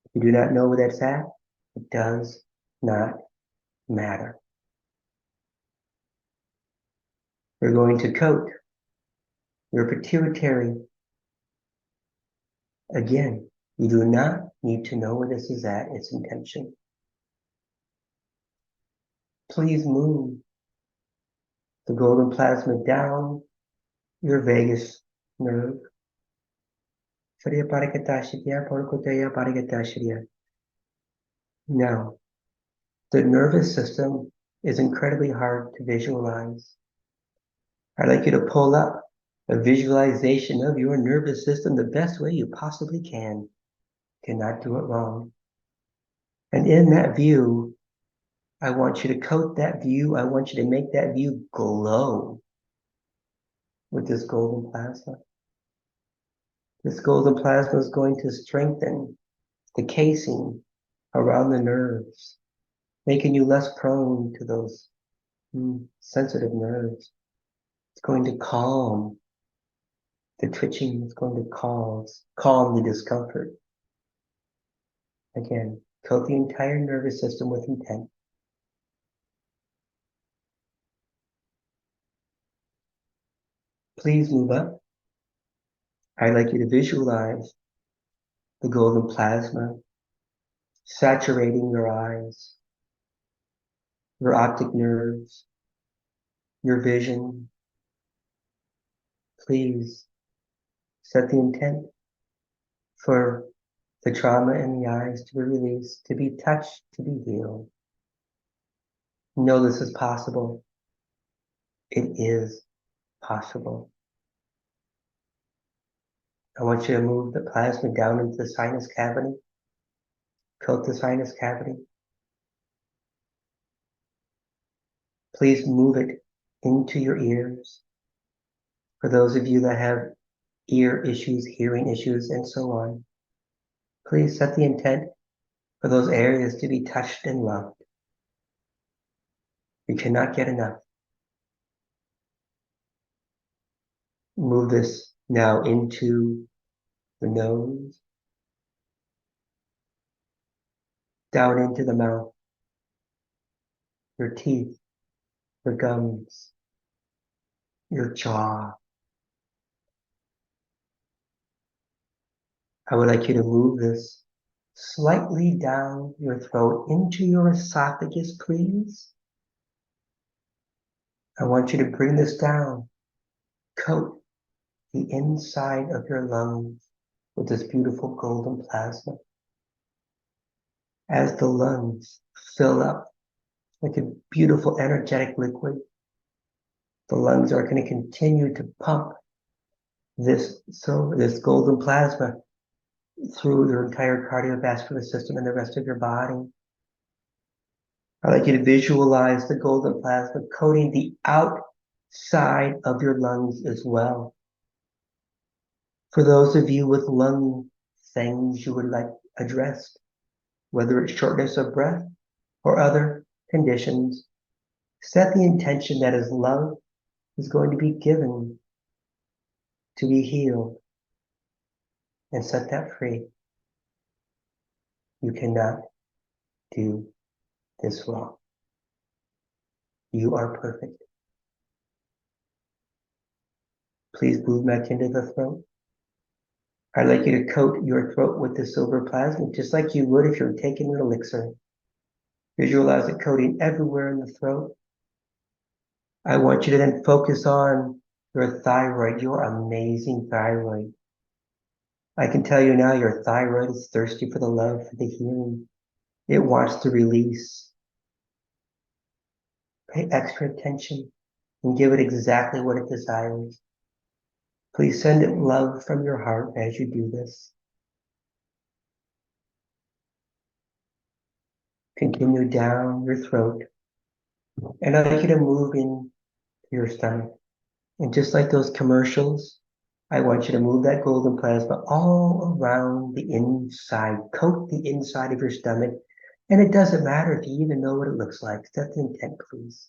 B: If you do not know where that's at, it does not matter. We're going to coat your pituitary. Again, you do not need to know where this is at, its intention. Please move the golden plasma down your vagus nerve. Now, the nervous system is incredibly hard to visualize. I'd like you to pull up a visualization of your nervous system the best way you possibly can. Cannot do it wrong. And in that view, I want you to coat that view. I want you to make that view glow with this golden plasma. This golden plasma is going to strengthen the casing around the nerves, making you less prone to those sensitive nerves. It's going to calm the twitching. It's going to calm the discomfort. Again, coat the entire nervous system with intent. Please move up. I'd like you to visualize the golden plasma saturating your eyes, your optic nerves, your vision. Please set the intent for the trauma in the eyes to be released, to be touched, to be healed. Know this is possible. It is possible. I want you to move the plasma down into the sinus cavity. Coat the sinus cavity. Please move it into your ears. For those of you that have ear issues, hearing issues, and so on, please set the intent for those areas to be touched and loved. You cannot get enough. Move this now into the nose, down into the mouth, your teeth, your gums, your jaw. I would like you to move this slightly down your throat into your esophagus, please. I want you to bring this down. Coat the inside of your lungs with this beautiful golden plasma. As the lungs fill up like a beautiful energetic liquid, the lungs are going to continue to pump this golden plasma through your entire cardiovascular system and the rest of your body. I'd like you to visualize the golden plasma coating the outside of your lungs as well. For those of you with lung things you would like addressed, whether it's shortness of breath or other conditions, set the intention that as love is going to be given to be healed and set that free. You cannot do this wrong. You are perfect. Please move back into the throat. I'd like you to coat your throat with the silver plasma, just like you would if you're taking an elixir. Visualize it coating everywhere in the throat. I want you to then focus on your thyroid, your amazing thyroid. I can tell you now your thyroid is thirsty for the love, for the healing. It wants to release. Pay extra attention and give it exactly what it desires. Please send it love from your heart as you do this. Continue down your throat. And I'd like you to move into your stomach. And just like those commercials, I want you to move that golden plasma all around the inside. Coat the inside of your stomach. And it doesn't matter if you even know what it looks like. Set the intent, please.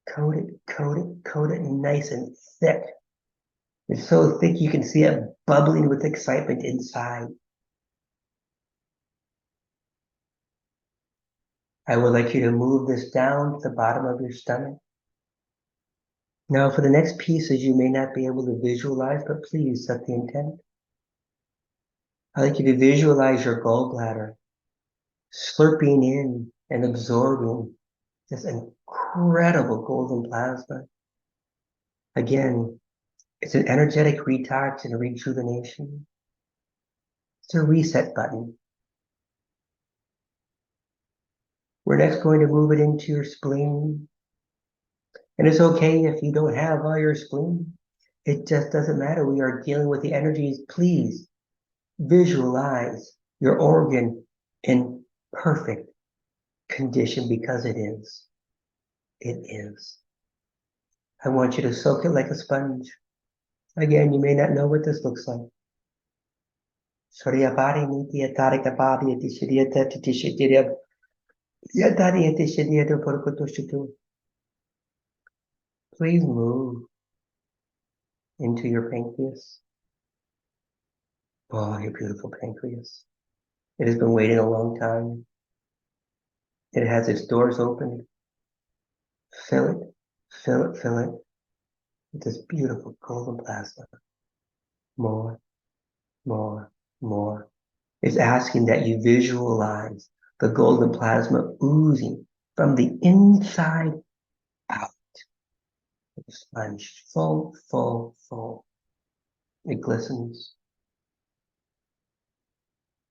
B: Coat it, coat it, coat it nice and thick. It's so thick you can see it bubbling with excitement inside. I would like you to move this down to the bottom of your stomach. Now for the next pieces, you may not be able to visualize, but please set the intent. I'd like you to visualize your gallbladder slurping in and absorbing this incredible golden plasma. Again, it's an energetic detox and a rejuvenation. It's a reset button. We're next going to move it into your spleen. And it's okay if you don't have all your spleen. It just doesn't matter. We are dealing with the energies. Please visualize your organ in perfect condition because it is. It is. I want you to soak it like a sponge. Again, you may not know what this looks like. Please move into your pancreas. Oh, your beautiful pancreas. It has been waiting a long time. It has its doors open. Fill it, fill it, fill it with this beautiful golden plasma. More, more, more. It's asking that you visualize the golden plasma oozing from the inside out. The sponge, full, full, full. It glistens.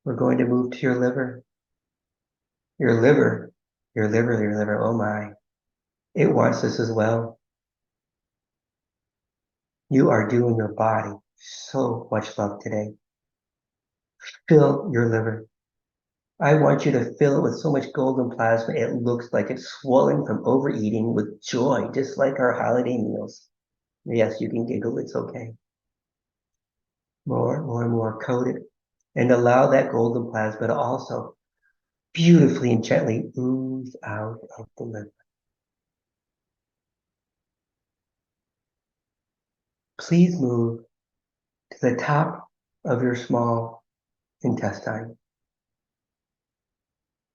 B: We're going to move to your liver. Your liver, your liver, your liver, oh my. It wants this as well. You are doing your body so much love today. Fill your liver. I want you to fill it with so much golden plasma, it looks like it's swelling from overeating with joy, just like our holiday meals. Yes, you can giggle, it's okay. More, more, and more, coat it. And allow that golden plasma to also beautifully and gently ooze out of the liver. Please move to the top of your small intestine.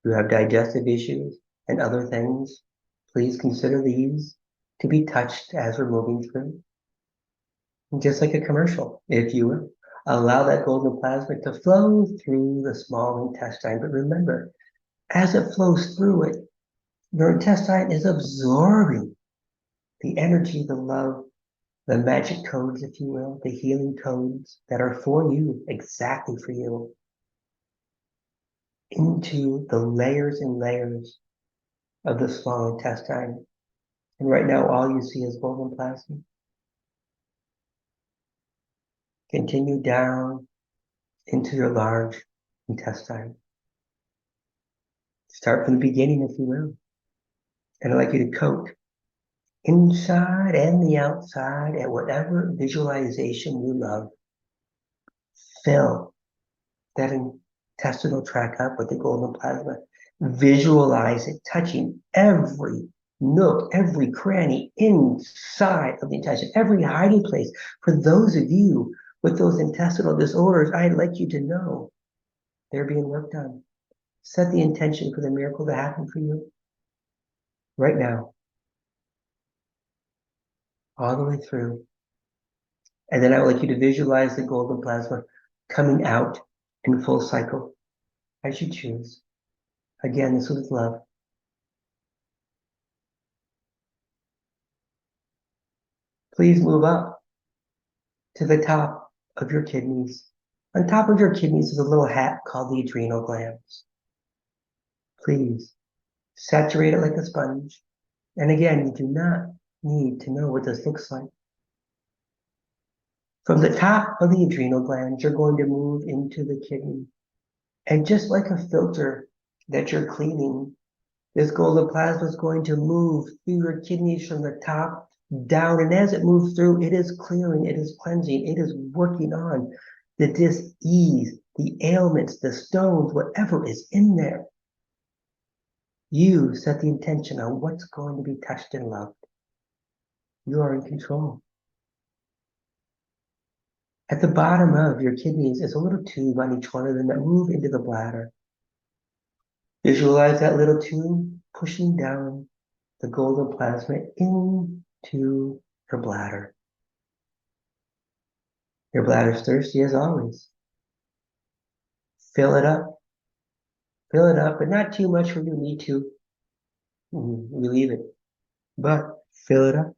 B: If you have digestive issues and other things, please consider these to be touched as we're moving through. Just like a commercial, if you will. Allow that golden plasma to flow through the small intestine. But remember, as it flows through it, your intestine is absorbing the energy, the love, the magic codes, if you will, the healing codes that are for you, exactly for you, into the layers and layers of the small intestine. And right now, all you see is golden plasma. Continue down into your large intestine. Start from the beginning, if you will. And I'd like you to coat inside and the outside at whatever visualization you love. Fill that intestinal tract up with the golden plasma. Visualize it touching every nook, every cranny inside of the intestine, every hiding place. For those of you with those intestinal disorders, I'd like you to know they're being worked on. Set the intention for the miracle to happen for you right now, all the way through. And then I would like you to visualize the golden plasma coming out in full cycle as you choose. Again, this is with love. Please move up to the top of your kidneys. On top of your kidneys is a little hat called the adrenal glands. Please saturate it like a sponge. And again, you do not need to know what this looks like. From the top of the adrenal glands, you're going to move into the kidney. And just like a filter that you're cleaning, this golden plasma is going to move through your kidneys from the top down. And as it moves through, it is clearing, it is cleansing, it is working on the dis-ease, the ailments, the stones, whatever is in there. You set the intention on what's going to be touched and loved. You are in control. At the bottom of your kidneys is a little tube on each one of them that move into the bladder. Visualize that little tube pushing down the golden plasma into your bladder. Your bladder's thirsty as always. Fill it up, but not too much when you need to. Relieve it, but fill it up.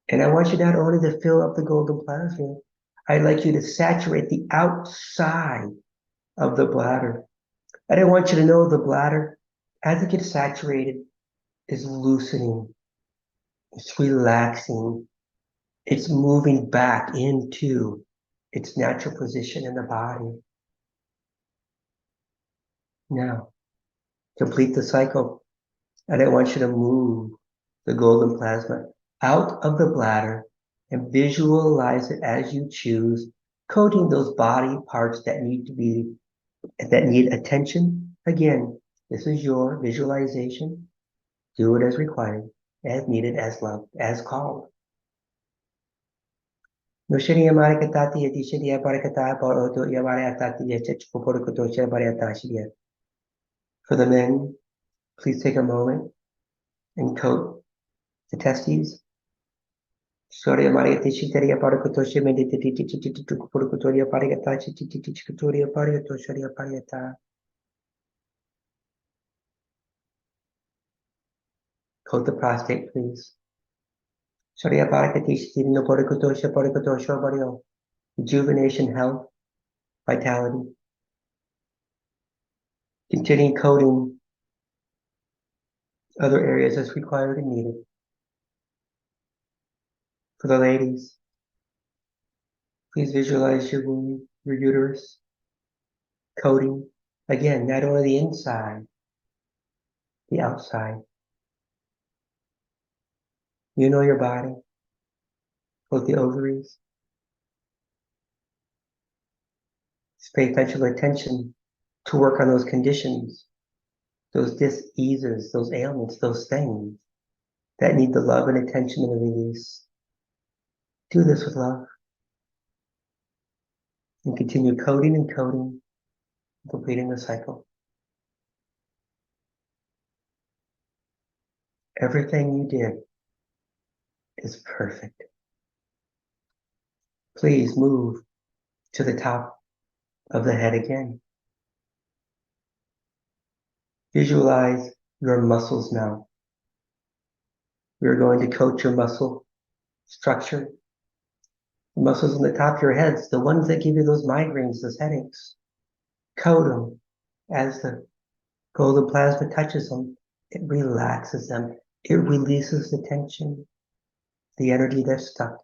B: And I want you not only to fill up the golden plasma, I'd like you to saturate the outside of the bladder. And I want you to know the bladder, as it gets saturated, is loosening. It's relaxing. It's moving back into its natural position in the body. Now, complete the cycle. And I want you to move the golden plasma out of the bladder and visualize it as you choose, coating those body parts that need attention. Again, this is your visualization. Do it as required, as needed, as loved, as called. For the men, please take a moment and coat the testes. Coat the prostate, please. Rejuvenation, health, vitality. Continue coating other areas as required and needed. For the ladies, please visualize your womb, your uterus, coating. Again, not only the inside, the outside. You know your body, both the ovaries. Just pay special attention to work on those conditions, those dis-eases, those ailments, those things that need the love and attention and the release. Do this with love. And continue coating and coating, completing the cycle. Everything you did is perfect. Please move to the top of the head again. Visualize your muscles now. We're going to coat your muscle structure. The muscles on the top of your heads, the ones that give you those migraines, those headaches. Coat them as the golden plasma touches them. It relaxes them. It releases the tension, the energy that's stuck.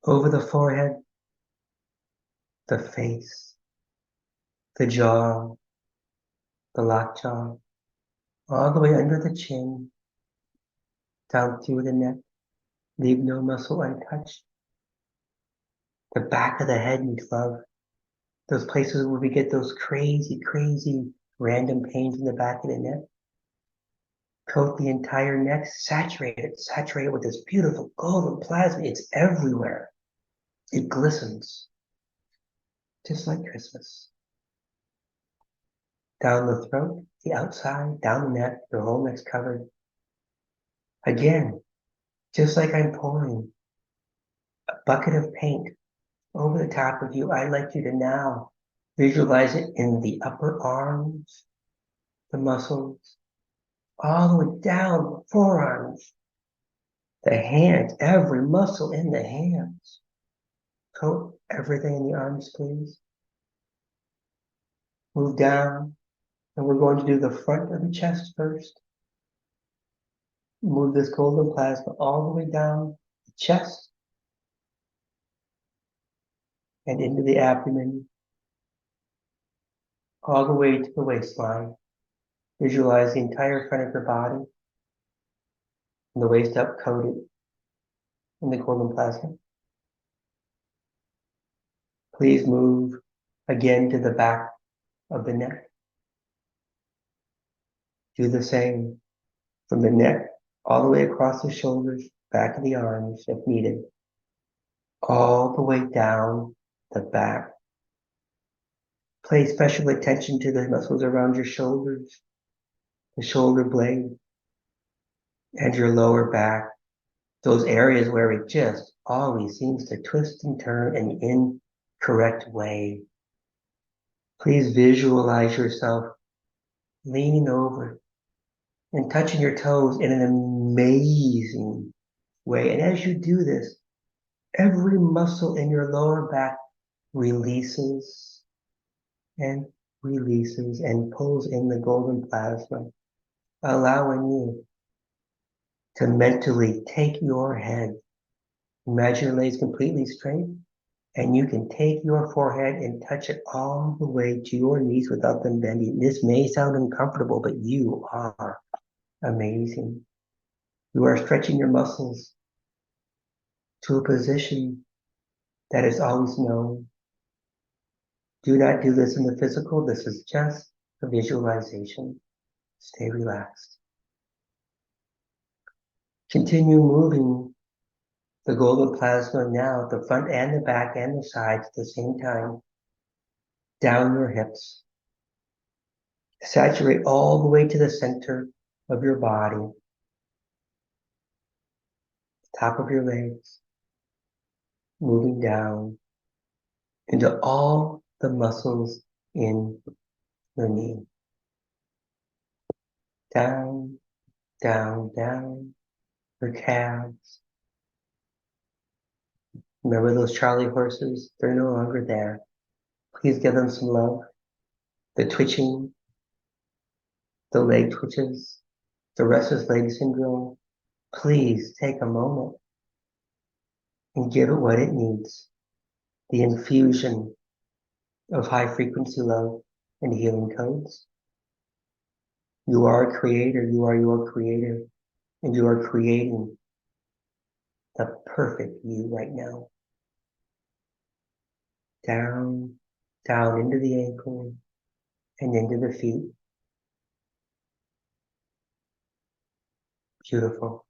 B: Over the forehead, the face, the jaw, the lockjaw, all the way under the chin, down through the neck. Leave no muscle untouched. The back of the head needs love. Those places where we get those crazy, crazy random pains in the back of the neck. Coat the entire neck, saturate it with this beautiful golden plasma. It's everywhere. It glistens, just like Christmas. Down the throat, the outside, down the neck, your whole neck's covered. Again, just like I'm pouring a bucket of paint over the top of you. I'd like you to now visualize it in the upper arms, the muscles, all the way down the forearms, the hands, every muscle in the hands. Coat everything in the arms, please. Move down, and we're going to do the front of the chest first. Move this golden plasma all the way down the chest and into the abdomen, all the way to the waistline. Visualize the entire front of your body, from the waist up, coated in the golden plasma. Please move again to the back of the neck. Do the same from the neck all the way across the shoulders, back of the arms if needed, all the way down the back. Pay special attention to the muscles around your shoulders, the shoulder blade, and your lower back. Those areas where it just always seems to twist and turn in an incorrect way. Please visualize yourself leaning over and touching your toes in an amazing way. And as you do this, every muscle in your lower back releases and releases and pulls in the golden plasma, allowing you to mentally take your head. Imagine it lays completely straight, and you can take your forehead and touch it all the way to your knees without them bending. This may sound uncomfortable, but you are amazing. You are stretching your muscles to a position that is always known. Do not do this in the physical. This is just a visualization. Stay relaxed. Continue moving the golden plasma now at the front and the back and the sides at the same time, down your hips. Saturate all the way to the center of your body, top of your legs, moving down into all the muscles in your knee. Down, down, down, your calves. Remember those Charlie horses? They're no longer there. Please give them some love. The twitching, the leg twitches, the restless leg syndrome. Please take a moment and give it what it needs. The infusion of high frequency love and healing codes. You are a creator, you are your creator, and you are creating the perfect you right now. Down, down into the ankle and into the feet. Beautiful.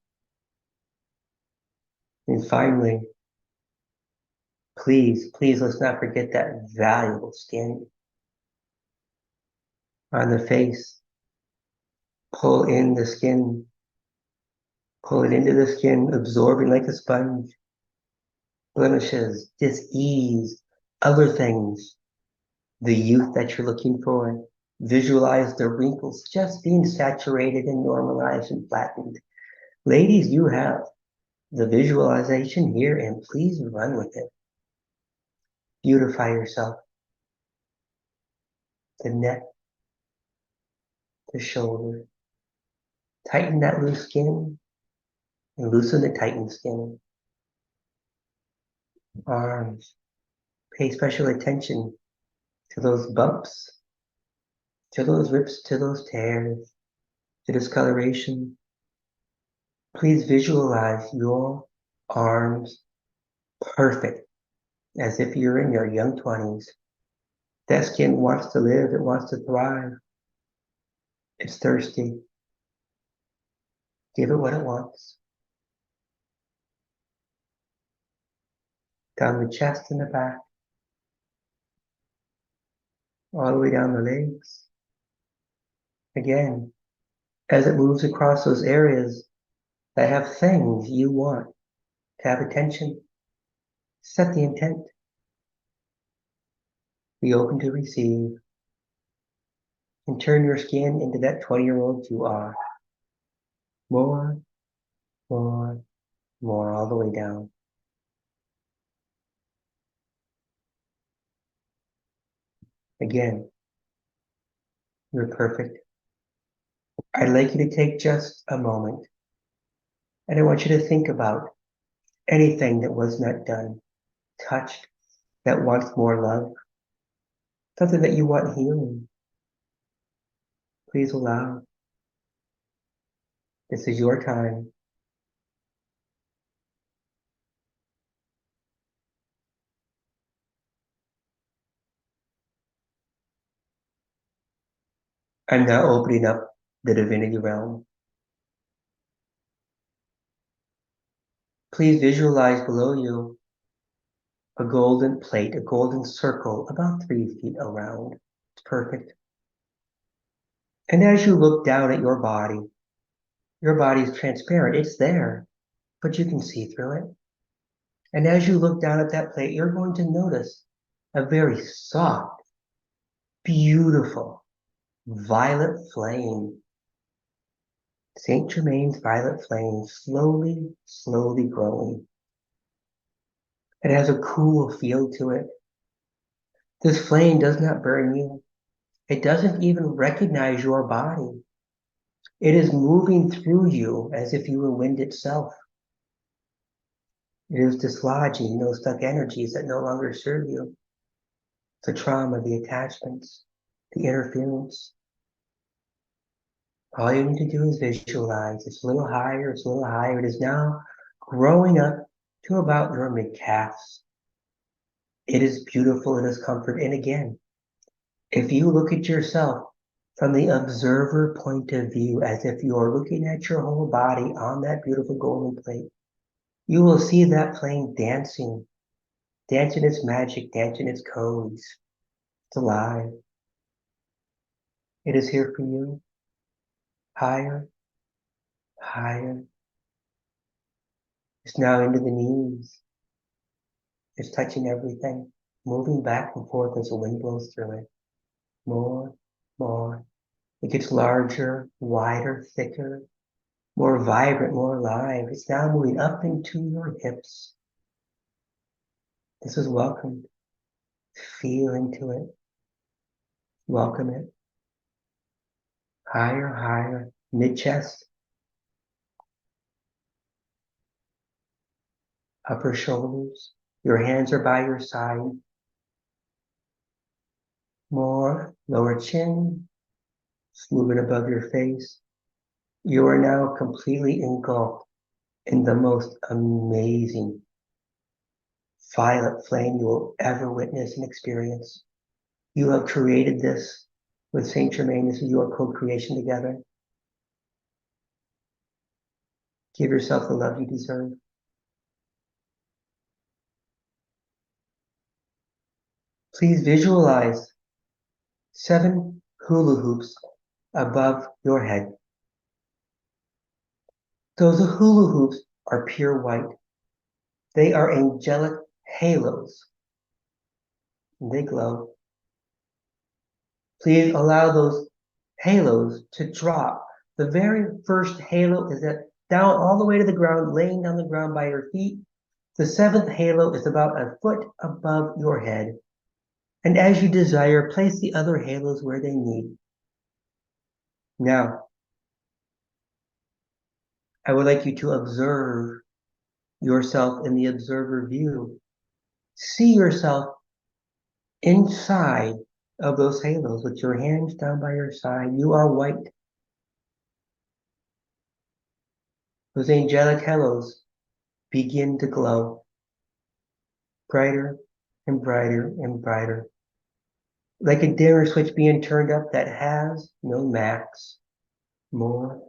B: And finally, please, please let's not forget that valuable skin on the face. Pull in the skin. Pull it into the skin, absorbing like a sponge. Blemishes, dis-ease, other things. The youth that you're looking for. Visualize the wrinkles just being saturated and normalized and flattened. Ladies, you have the visualization here, and please run with it. Beautify yourself. The neck, the shoulder. Tighten that loose skin and loosen the tightened skin. Arms. Pay special attention to those bumps, to those rips, to those tears, to discoloration. Please visualize your arms perfect, as if you're in your young 20s. That skin wants to live, it wants to thrive. It's thirsty. Give it what it wants. Down the chest and the back. All the way down the legs. Again, as it moves across those areas that have things you want to have attention, Set the intent. Be open to receive. And turn your skin into that 20-year-old you are. More, more, more, all the way down. Again, you're perfect. I'd like you to take just a moment, and I want you to think about anything that was not done, touched, that wants more love, something that you want healing. Please allow. This is your time. I'm now opening up the divinity realm. Please visualize below you a golden plate, a golden circle about 3 feet around. It's perfect. And as you look down at your body is transparent. It's there, but you can see through it. And as you look down at that plate, you're going to notice a very soft, beautiful, violet flame. Saint Germain's violet flame, slowly, slowly growing. It has a cool feel to it. This flame does not burn you. It doesn't even recognize your body. It is moving through you as if you were wind itself. It is dislodging those stuck energies that no longer serve you. The trauma, the attachments, the interference. All you need to do is visualize. It's a little higher, it's a little higher. It is now growing up to about your mid-calves. It is beautiful, it is comfort. And again, if you look at yourself from the observer point of view, as if you're looking at your whole body on that beautiful golden plate, you will see that flame dancing its magic, dancing its codes. It's alive. It is here for you. Higher, higher. It's now into the knees. It's touching everything, moving back and forth as the wind blows through it. More, more. It gets larger, wider, thicker, more vibrant, more alive. It's now moving up into your hips. This is welcomed. Feel into it. Welcome it. Higher, higher. Mid-chest. Upper shoulders. Your hands are by your side. More. Lower chin. Moving above your face. You are now completely engulfed in the most amazing violet flame you will ever witness and experience. You have created this with Saint Germain. This is your co-creation together. Give yourself the love you deserve. Please visualize 7 hula hoops above your head. Those hula hoops are pure white. They are angelic halos. They glow. Please allow those halos to drop. The very first halo is down all the way to the ground, laying on the ground by your feet. The 7th halo is about a foot above your head. And as you desire, place the other halos where they need. Now, I would like you to observe yourself in the observer view. See yourself inside of those halos with your hands down by your side. You are white. Those angelic halos begin to glow brighter and brighter and brighter, like a dimmer switch being turned up that has no max. More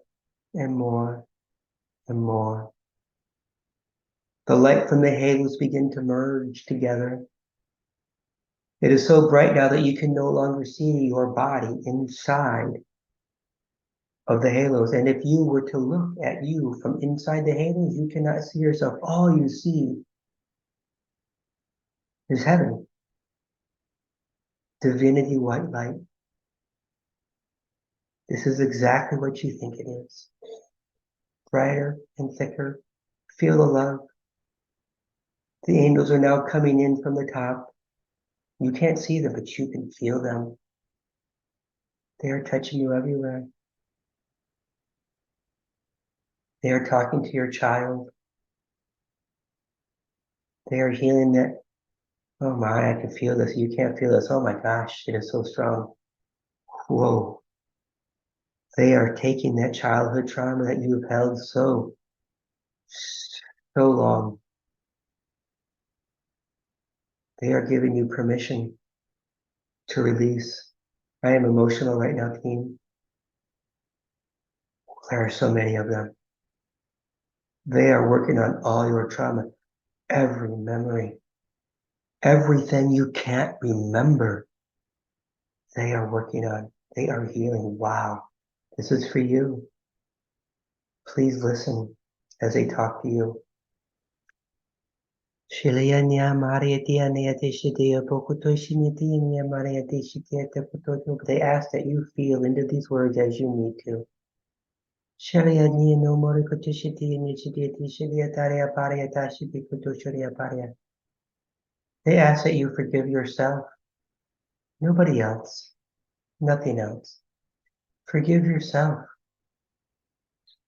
B: and more and more. The light from the halos begin to merge together. It is so bright now that you can no longer see your body inside of the halos. And if you were to look at you from inside the halos, you cannot see yourself. All you see is heaven. Divinity white light. This is exactly what you think it is. Brighter and thicker. Feel the love. The angels are now coming in from the top. You can't see them, but you can feel them. They are touching you everywhere. They are talking to your child. They are healing that. Oh my, I can feel this. You can't feel this. Oh my gosh, it is so strong. Whoa. They are taking that childhood trauma that you have held so long. They are giving you permission to release. I am emotional right now, team. There are so many of them. They are working on all your trauma, every memory, everything you can't remember. They are working on. They are healing. Wow. This is for you. Please listen as they talk to you. They ask that you feel into these words as you need to. They ask that you forgive yourself. Nobody else. Nothing else. Forgive yourself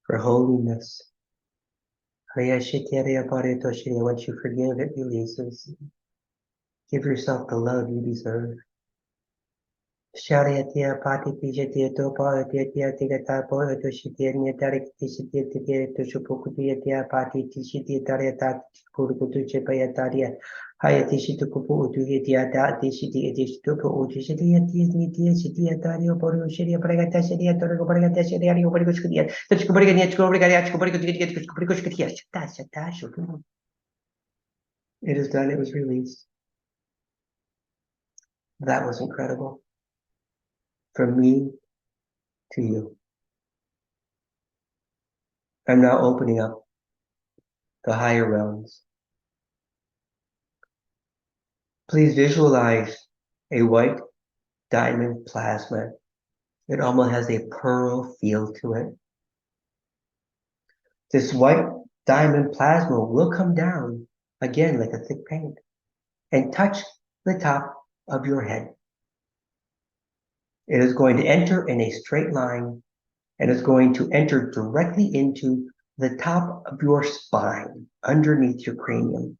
B: for holiness. Once you forgive, it releases. Give yourself the love you deserve. It is done. It was released. That was incredible. From me to you. I'm now opening up the higher realms. Please visualize a white diamond plasma. It almost has a pearl feel to it. This white diamond plasma will come down again like a thick paint and touch the top of your head. It is going to enter in a straight line and is going to enter directly into the top of your spine, underneath your cranium.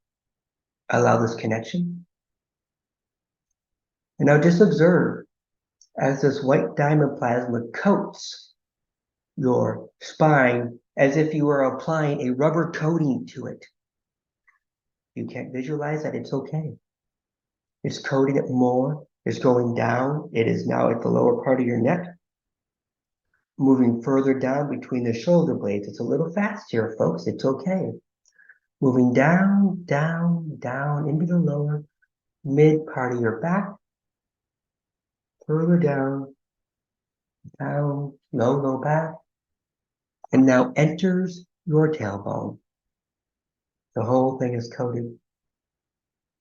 B: Allow this connection. And now just observe as this white diamond plasma coats your spine as if you were applying a rubber coating to it. You can't visualize that, it's okay. It's coating it more, it's going down. It is now at the lower part of your neck, moving further down between the shoulder blades. It's a little fast here, folks, it's okay. Moving down, down, down into the lower mid part of your back, further down, down, low back, and now enters your tailbone. The whole thing is coated.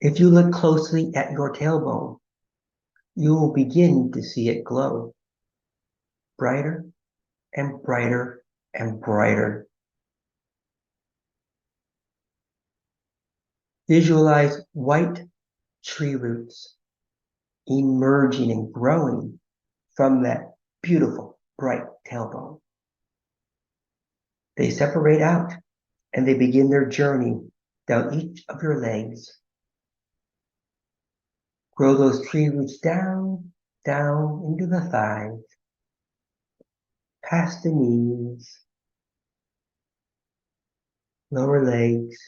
B: If you look closely at your tailbone, you will begin to see it glow brighter and brighter and brighter. Visualize white tree roots emerging and growing from that beautiful, bright tailbone. They separate out and they begin their journey down each of your legs. Grow those tree roots down, down into the thighs, past the knees, lower legs,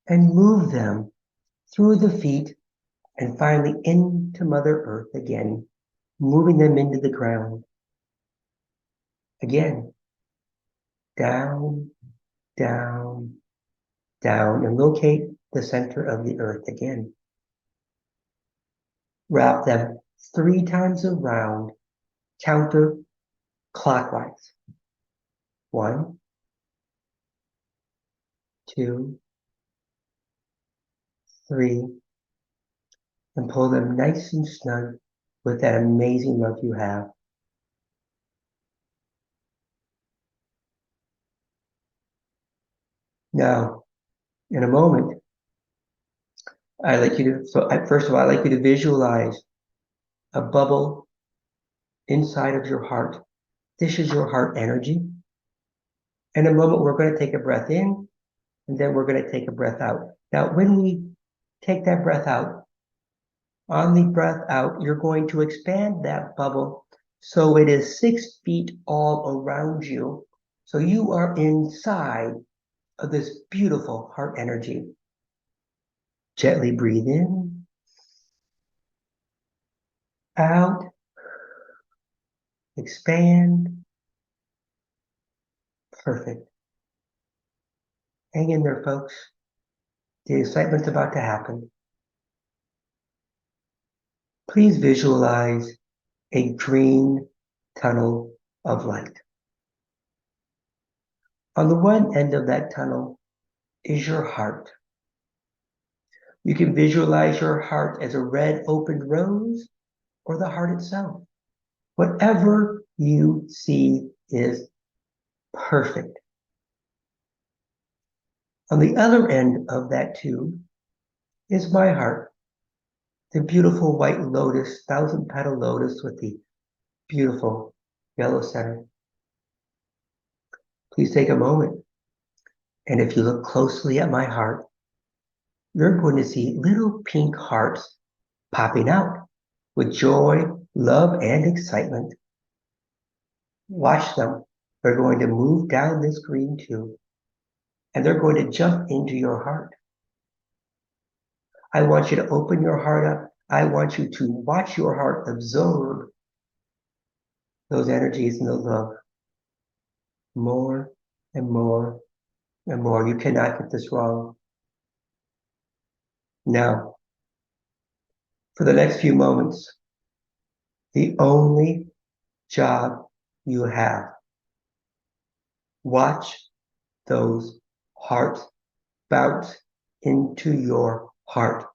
B: and move them through the feet and finally into Mother Earth again, moving them into the ground. Again, down, down, down, and locate the center of the earth again. Wrap them 3 times around, counterclockwise. 1, 2, 3, and pull them nice and snug with that amazing love you have. Now, in a moment, first of all, I'd like you to visualize a bubble inside of your heart. This is your heart energy. In a moment, we're going to take a breath in, and then we're going to take a breath out. Now, when we take that breath out, on the breath out, you're going to expand that bubble so it is 6 feet all around you. So you are inside of this beautiful heart energy. Gently breathe in, out, expand. Perfect. Hang in there, folks. The excitement's about to happen. Please visualize a green tunnel of light. On the one end of that tunnel is your heart. You can visualize your heart as a red opened rose or the heart itself. Whatever you see is perfect. On the other end of that tube is my heart, the beautiful white lotus, 1,000-petal lotus with the beautiful yellow center. Please take a moment, and if you look closely at my heart, you're going to see little pink hearts popping out with joy, love, and excitement. Watch them. They're going to move down this green tube, and they're going to jump into your heart. I want you to open your heart up. I want you to watch your heart absorb those energies and the love more and more and more. You cannot get this wrong. Now, for the next few moments, the only job you have, watch those hearts bounce into your heart.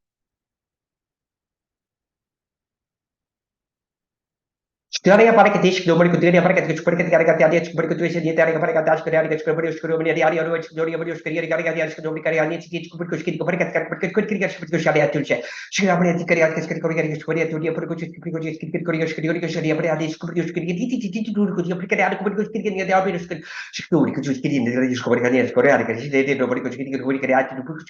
B: Teoria para que diz que número que teoria para que diz que carga de adiante que tu esse teoria para que das que que descobrir os que eu diário noite que teoria para os queria carga de adiante que não queria nem se diz que porque os que para que queria que os já tu che chega para te queria que queria que escolher teoria para que os que queria que queria para descobrir os queria tudo que porque queria que porque os queria de abrir os que descobrir que os queria descobrir que nem coreana que gente de para que os queria que queria tudo porque os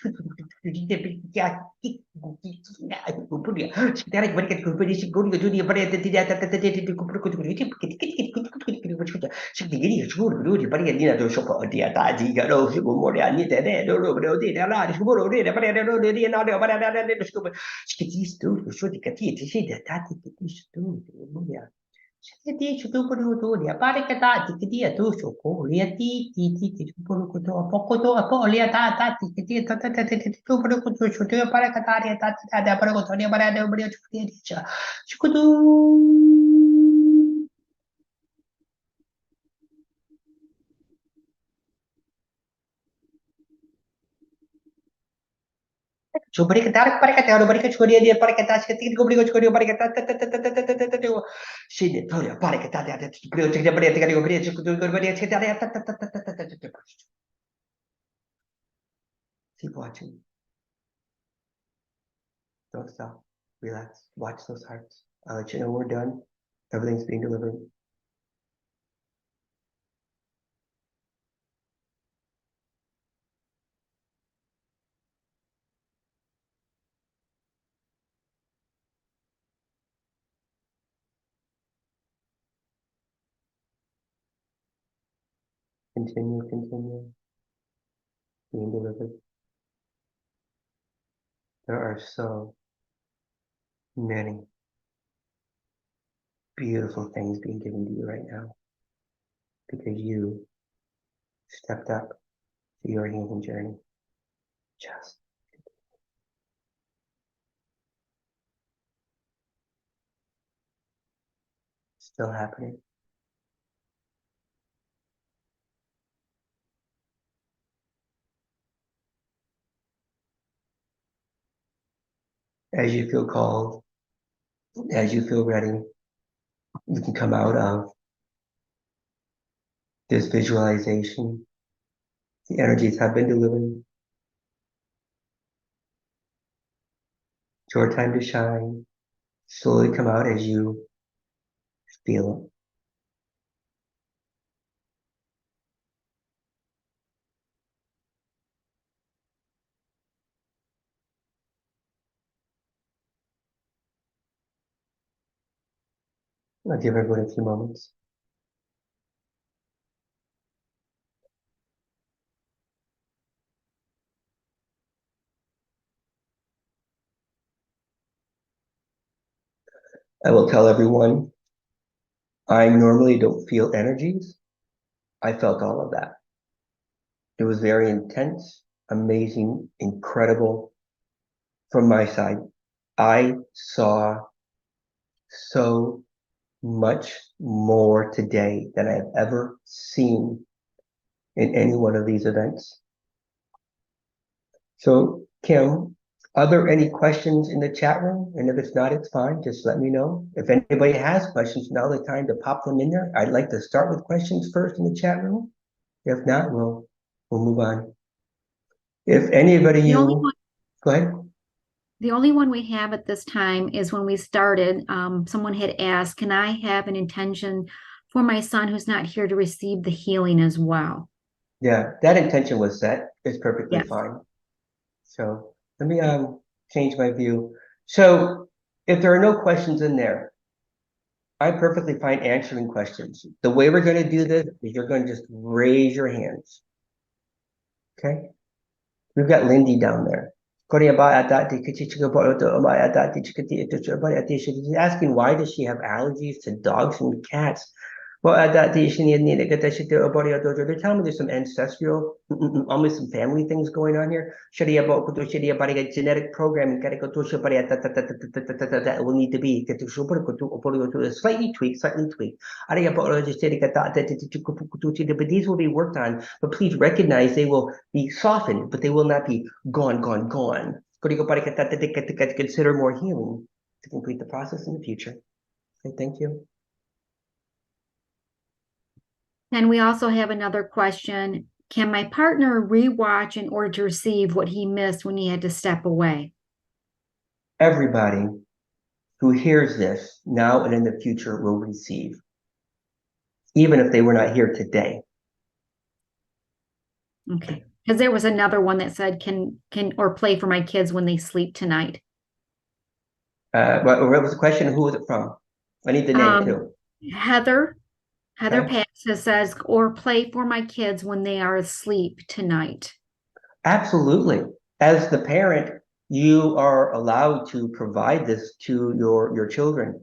B: Dici tu pure a pare che tati che dia tu so lia ti pure tu a poco lia tati che dia tu pure tu so tu pare che tati tati pare che tu lia pare da brio ci dice ci tu Coba ditarik pare kata pare que escolher dia pare kata que tem que obrigar escolher pare kata sini olha pare kata ada brio cek dia brio tinggal dia brio cek tu brio cek ada keep watching, don't stop, relax, watch those hearts. I'll let you know we're done. Everything's being delivered. Continue being delivered. There are so many beautiful things being given to you right now because you stepped up to your healing journey. Just still happening. as you feel called, as you feel ready, you can come out of this visualization. The energies have been delivered. It's your time to shine. Slowly come out as you feel it. I'll give everyone a few moments. I will tell everyone, I normally don't feel energies. I felt all of that. It was very intense, amazing, incredible. From my side, I saw so much more today than I've ever seen in any one of these events. So, Kim, are there any questions in the chat room? And if it's not, it's fine. Just let me know. If anybody has questions, now's the time to pop them in there. I'd like to start with questions first in the chat room. If not, we'll move on. If anybody go ahead.
A: The only one we have at this time is when we started, someone had asked, can I have an intention for my son who's not here to receive the healing as well?
B: Yeah, that intention was set. It's perfectly
A: Yes.
B: fine. So let me change my view. So if there are no questions in there, I'm perfectly fine answering questions. The way we're going to do this is you're going to just raise your hands. Okay? We've got Lindy down there. She's asking why does she have allergies to dogs and cats? Well, they're telling me there's some ancestral, almost some family things going on here. Genetic programming that will need to be slightly tweaked. But these will be worked on. But please recognize they will be softened, but they will not be gone. Consider more healing to complete the process in the future. Okay, thank you.
A: And we also have another question. Can my partner rewatch in order to receive what he missed when he had to step away?
B: Everybody who hears this now and in the future will receive, even if they were not here today.
A: Okay. Because there was another one that said, can or play for my kids when they sleep tonight.
B: What was the question? Who was it from? I need the name too.
A: Heather
B: Okay.
A: Pegasus says, or play for my kids when they are asleep tonight.
B: Absolutely. As the parent, you are allowed to provide this to your children.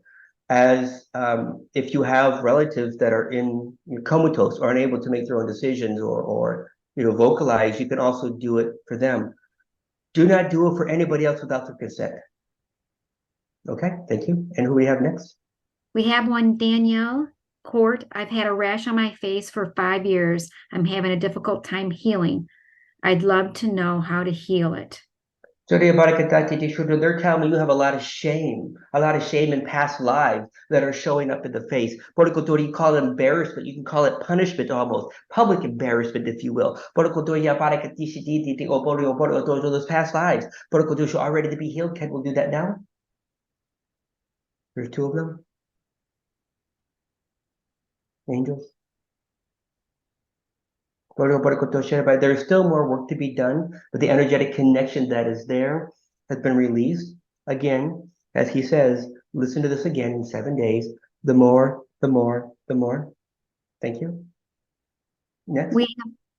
B: As if you have relatives that are in comatose or unable to make their own decisions or vocalize, you can also do it for them. Do not do it for anybody else without their consent. Okay, thank you. And who we have next?
A: We have one, Danielle Court. I've had a rash on my face for 5 years. I'm having a difficult time healing. I'd love to know how to heal it.
B: They're telling me you have a lot of shame in past lives that are showing up in the face. You call it embarrassment, you can call it punishment almost, public embarrassment, if you will. Those past lives. All ready to be healed. Ken will do that now. There's two of them. Angels. There's still more work to be done, but the energetic connection that is there has been released. Again, as he says, listen to this again in 7 days. The more. Thank you. Next.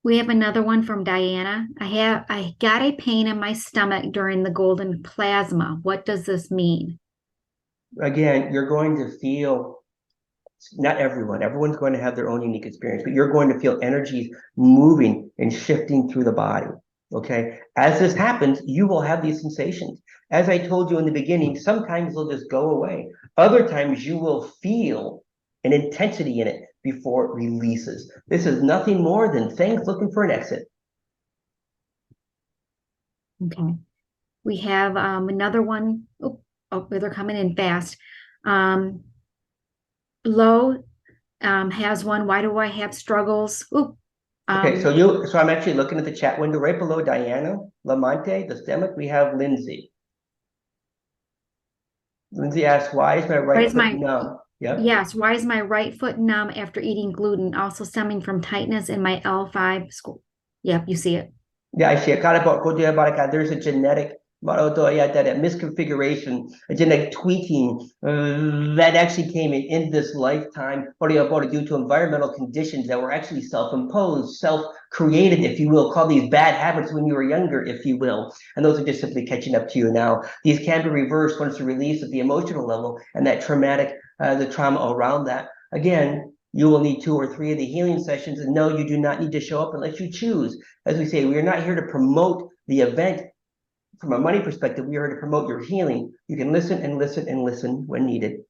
A: We have another one from Diana. I got a pain in my stomach during the golden plasma. What does this mean?
B: Again, you're going to feel, not everyone's going to have their own unique experience, but you're going to feel energies moving and shifting through the body. Okay. As this happens, you will have these sensations. As I told you in the beginning, sometimes they'll just go away. Other times you will feel an intensity in it before it releases. This is nothing more than things looking for an exit.
A: Okay. We have another one. Oh, they're coming in fast. Low has one. Why do I have struggles?
B: Okay, so I'm actually looking at the chat window right below Diana, Lamonte, the stomach. We have Lindsay. Lindsay asks, "Why is my right foot numb?" Yep.
A: Yes. Why is my right foot numb after eating gluten? Also stemming from tightness in my L5 school. Yep, you see it.
B: Yeah, I see it. There's a genetic misconfiguration, a genetic tweaking that actually came in this lifetime due to environmental conditions that were actually self-imposed, self-created, if you will, call these bad habits when you were younger, if you will. And those are just simply catching up to you now. These can be reversed once they're released at the emotional level and that the trauma around that. Again, you will need 2 or 3 of the healing sessions. And no, you do not need to show up unless you choose. As we say, we are not here to promote the event from a money perspective. We are here to promote your healing. You can listen and listen and listen when needed.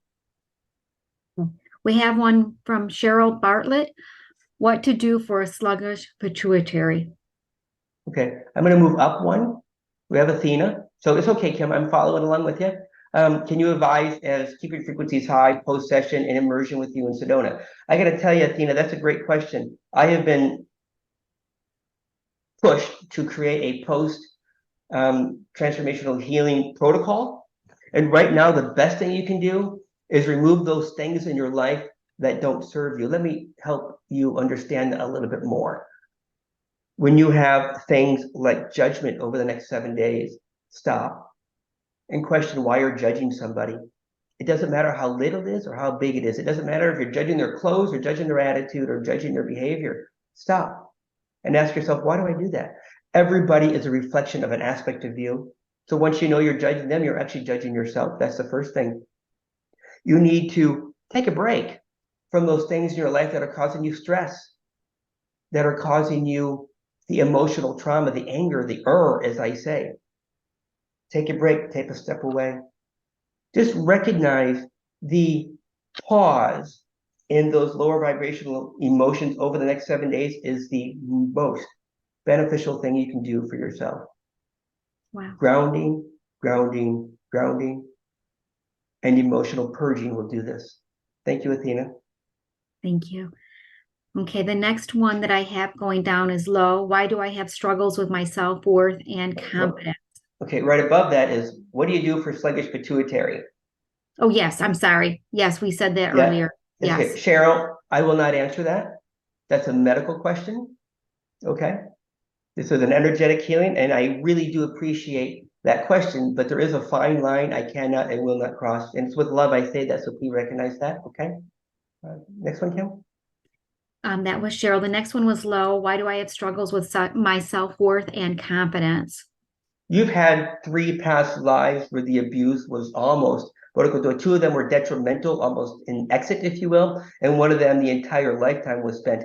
A: We have one from Cheryl Bartlett. What to do for a sluggish pituitary?
B: Okay, I'm going to move up one. We have Athena. So it's okay, Kim. I'm following along with you. Can you advise as keeping frequencies high, post-session, and immersion with you in Sedona? I got to tell you, Athena, that's a great question. I have been pushed to create a transformational healing protocol. And right now, the best thing you can do is remove those things in your life that don't serve you. Let me help you understand that a little bit more. When you have things like judgment over the next 7 days, stop and question why you're judging somebody. It doesn't matter how little it is or how big it is. It doesn't matter if you're judging their clothes or judging their attitude or judging their behavior. Stop and ask yourself, why do I do that? Everybody is a reflection of an aspect of you. So once you know you're judging them, you're actually judging yourself. That's the first thing. You need to take a break from those things in your life that are causing you stress, that are causing you the emotional trauma, the anger, the as I say. Take a break, take a step away. Just recognize the pause in those lower vibrational emotions over the next 7 days is the most beneficial thing you can do for yourself.
A: Wow.
B: Grounding, grounding, grounding, and emotional purging will do this. Thank you, Athena.
A: Thank you. Okay, the next one that I have going down is low. Why do I have struggles with my self-worth and confidence?
B: Okay, right above that is, what do you do for sluggish pituitary?
A: Oh, yes, I'm sorry. Yes, we said that earlier. Yes.
B: Okay. Cheryl, I will not answer that. That's a medical question. Okay. This is an energetic healing, and I really do appreciate that question, but there is a fine line I cannot and will not cross. And it's with love I say that, so please recognize that. Okay. Next one, Kim.
A: That was Cheryl. The next one was low. Why do I have struggles with my self-worth and confidence?
B: You've had 3 past lives where the abuse was almost, 2 of them were detrimental, almost in exit, if you will, and one of them, the entire lifetime was spent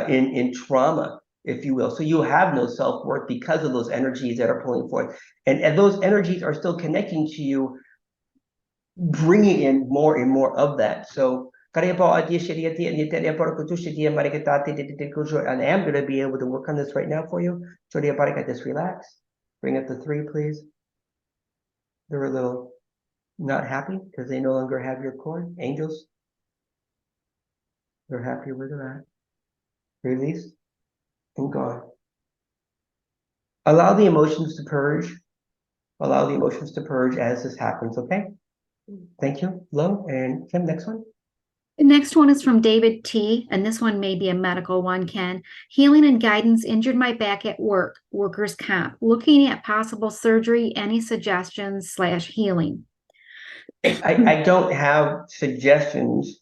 B: in trauma, if you will. So you have no self-worth because of those energies that are pulling forth. And those energies are still connecting to you, bringing in more and more of that. So and I am going to be able to work on this right now for you. Just relax. Bring up the 3, please. They're a little not happy because they no longer have your cord. Angels. They're happy where they're at. Release and gone. Allow the emotions to purge. Allow the emotions to purge as this happens, okay? Thank you, Lo. And Kim, next one.
A: The next one is from David T, and this one may be a medical one, Ken. Healing and guidance injured my back at work, workers' comp. Looking at possible surgery, any suggestions / healing?
B: I don't have suggestions,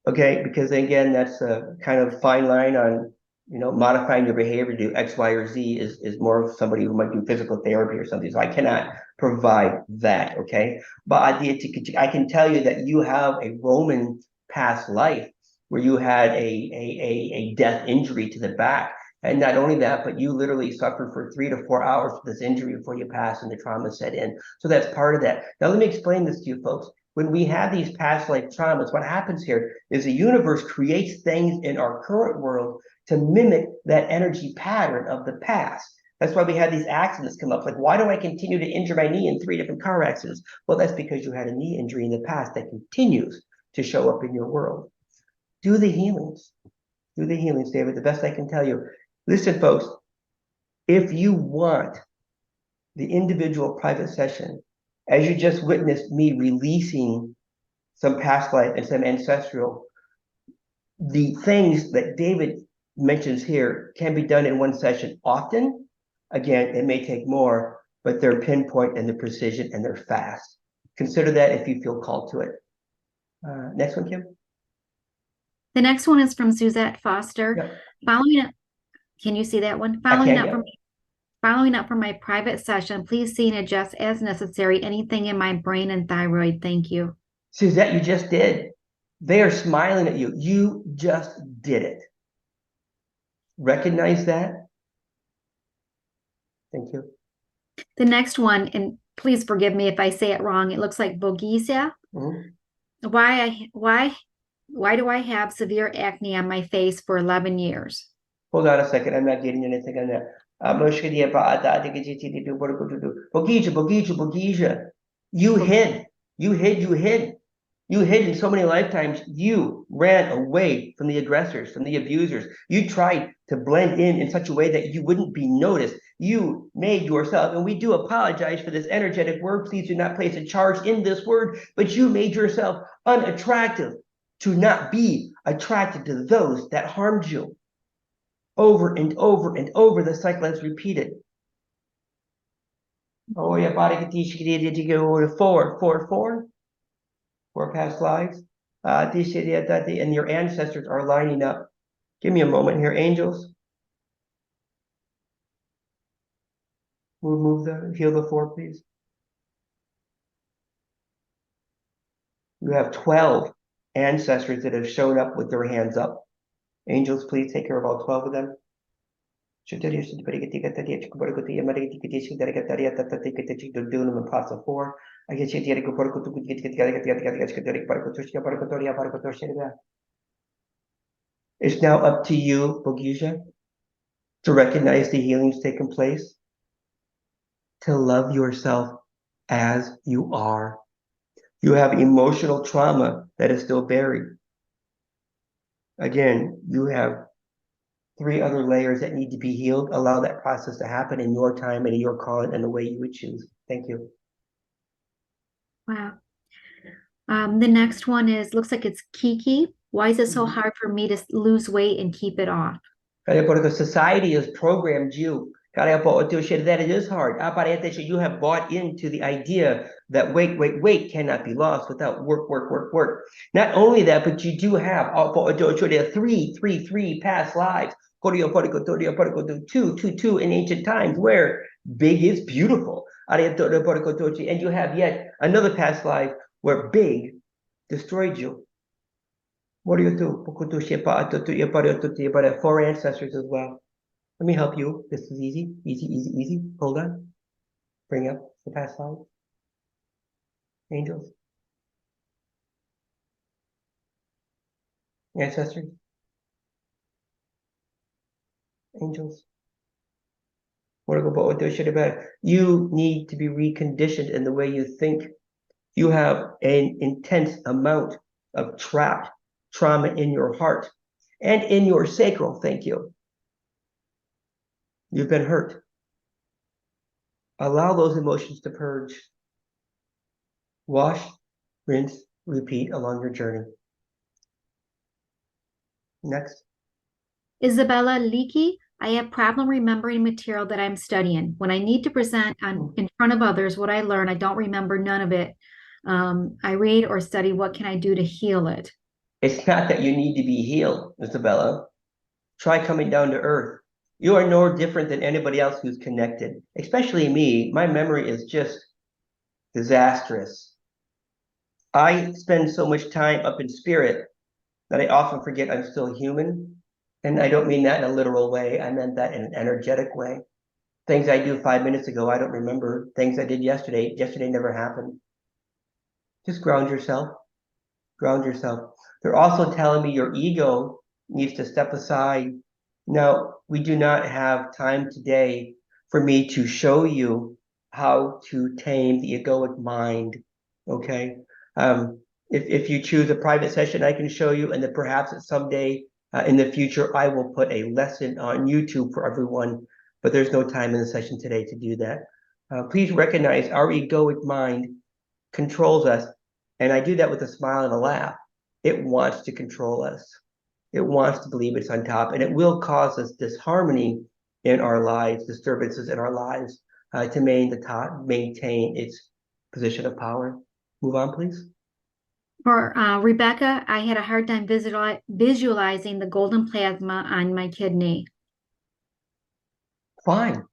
B: okay, because again, that's a kind of fine line on, modifying your behavior to do X, Y, or Z is more of somebody who might do physical therapy or something. So I cannot provide that, okay? But I can tell you that you have a Roman past life where you had a death injury to the back. And not only that, but you literally suffered for 3 to 4 hours with this injury before you passed and the trauma set in. So that's part of that. Now, let me explain this to you folks. When we have these past life traumas, what happens here is the universe creates things in our current world to mimic that energy pattern of the past. That's why we had these accidents come up. Like, why do I continue to injure my knee in 3 different car accidents? Well, that's because you had a knee injury in the past that continues to show up in your world. Do the healings. Do the healings, David. The best I can tell you. Listen, folks, if you want the individual private session, as you just witnessed me releasing some past life and some ancestral, the things that David mentions here can be done in one session often. Again, it may take more, but they're pinpoint and they're precision and they're fast. Consider that if you feel called to it. Next one, Kim.
A: The next one is from Suzette Foster.
B: Yep.
A: Following up, can you see that one? Following up from my private session, please see and adjust as necessary anything in my brain and thyroid. Thank you.
B: Suzette, you just did. They are smiling at you. You just did it. Recognize that. Thank you.
A: The next one, and please forgive me if I say it wrong, it looks like Bogesia.
B: Mm-hmm.
A: Why do I have severe acne on my face for 11 years?
B: Hold on a second. I'm not getting anything on that. Bogesia. You hid. You hid in so many lifetimes. You ran away from the aggressors, from the abusers. You tried to blend in such a way that you wouldn't be noticed. You made yourself, and we do apologize for this energetic word. Please do not place a charge in this word, but you made yourself unattractive to not be attracted to those that harmed you. Over and over and over, the cycle has repeated. Oh, yeah, body can go to four past lives. And your ancestors are lining up. Give me a moment here, angels. We'll heal the 4, please. You have 12 ancestors that have shown up with their hands up. Angels, please take care of all 12 of them. It's now up to you, Bogesia, to recognize the healings taking place, to love yourself as you are. You have emotional trauma that is still buried. Again, you have 3 other layers that need to be healed. Allow that process to happen in your time and in your calling and the way you would choose. Thank you.
A: Wow. The next one looks like it's Kiki. Why is it so hard for me to lose weight and keep it off?
B: Because society has programmed you. That it is hard. You have bought into the idea that weight cannot be lost without work. Not only that, but you do have 3 past lives. 2 in ancient times where big is beautiful. And you have yet another past life where big destroyed you. What do you do? 4 ancestors as well. Let me help you. This is easy. Hold on. Bring up the past life. Angels. Ancestors. Angels. You need to be reconditioned in the way you think. You have an intense amount of trapped trauma in your heart and in your sacral. Thank you. You've been hurt. Allow those emotions to purge. Wash, rinse, repeat along your journey. Next.
A: Isabella Leakey. I have problem remembering material that I'm studying. When I need to present in front of others what I learn, I don't remember none of it. I read or study. What can I do to heal it?
B: It's not that you need to be healed, Isabella. Try coming down to earth. You are no different than anybody else who's connected, especially me. My memory is just disastrous. I spend so much time up in spirit that I often forget I'm still human. And I don't mean that in a literal way. I meant that in an energetic way. Things I do 5 minutes ago, I don't remember. Things I did yesterday never happened. Just ground yourself. Ground yourself. They're also telling me your ego needs to step aside. Now, we do not have time today for me to show you how to tame the egoic mind, okay? If you choose a private session, I can show you, and then perhaps someday in the future, I will put a lesson on YouTube for everyone, but there's no time in the session today to do that. Please recognize our egoic mind controls us, and I do that with a smile and a laugh. It wants to control us. It wants to believe it's on top, and it will cause us disharmony in our lives, disturbances in our lives, to maintain its position of power. Move on, please.
A: For Rebecca, I had a hard time visualizing the golden plasma on my kidney.
B: Fine.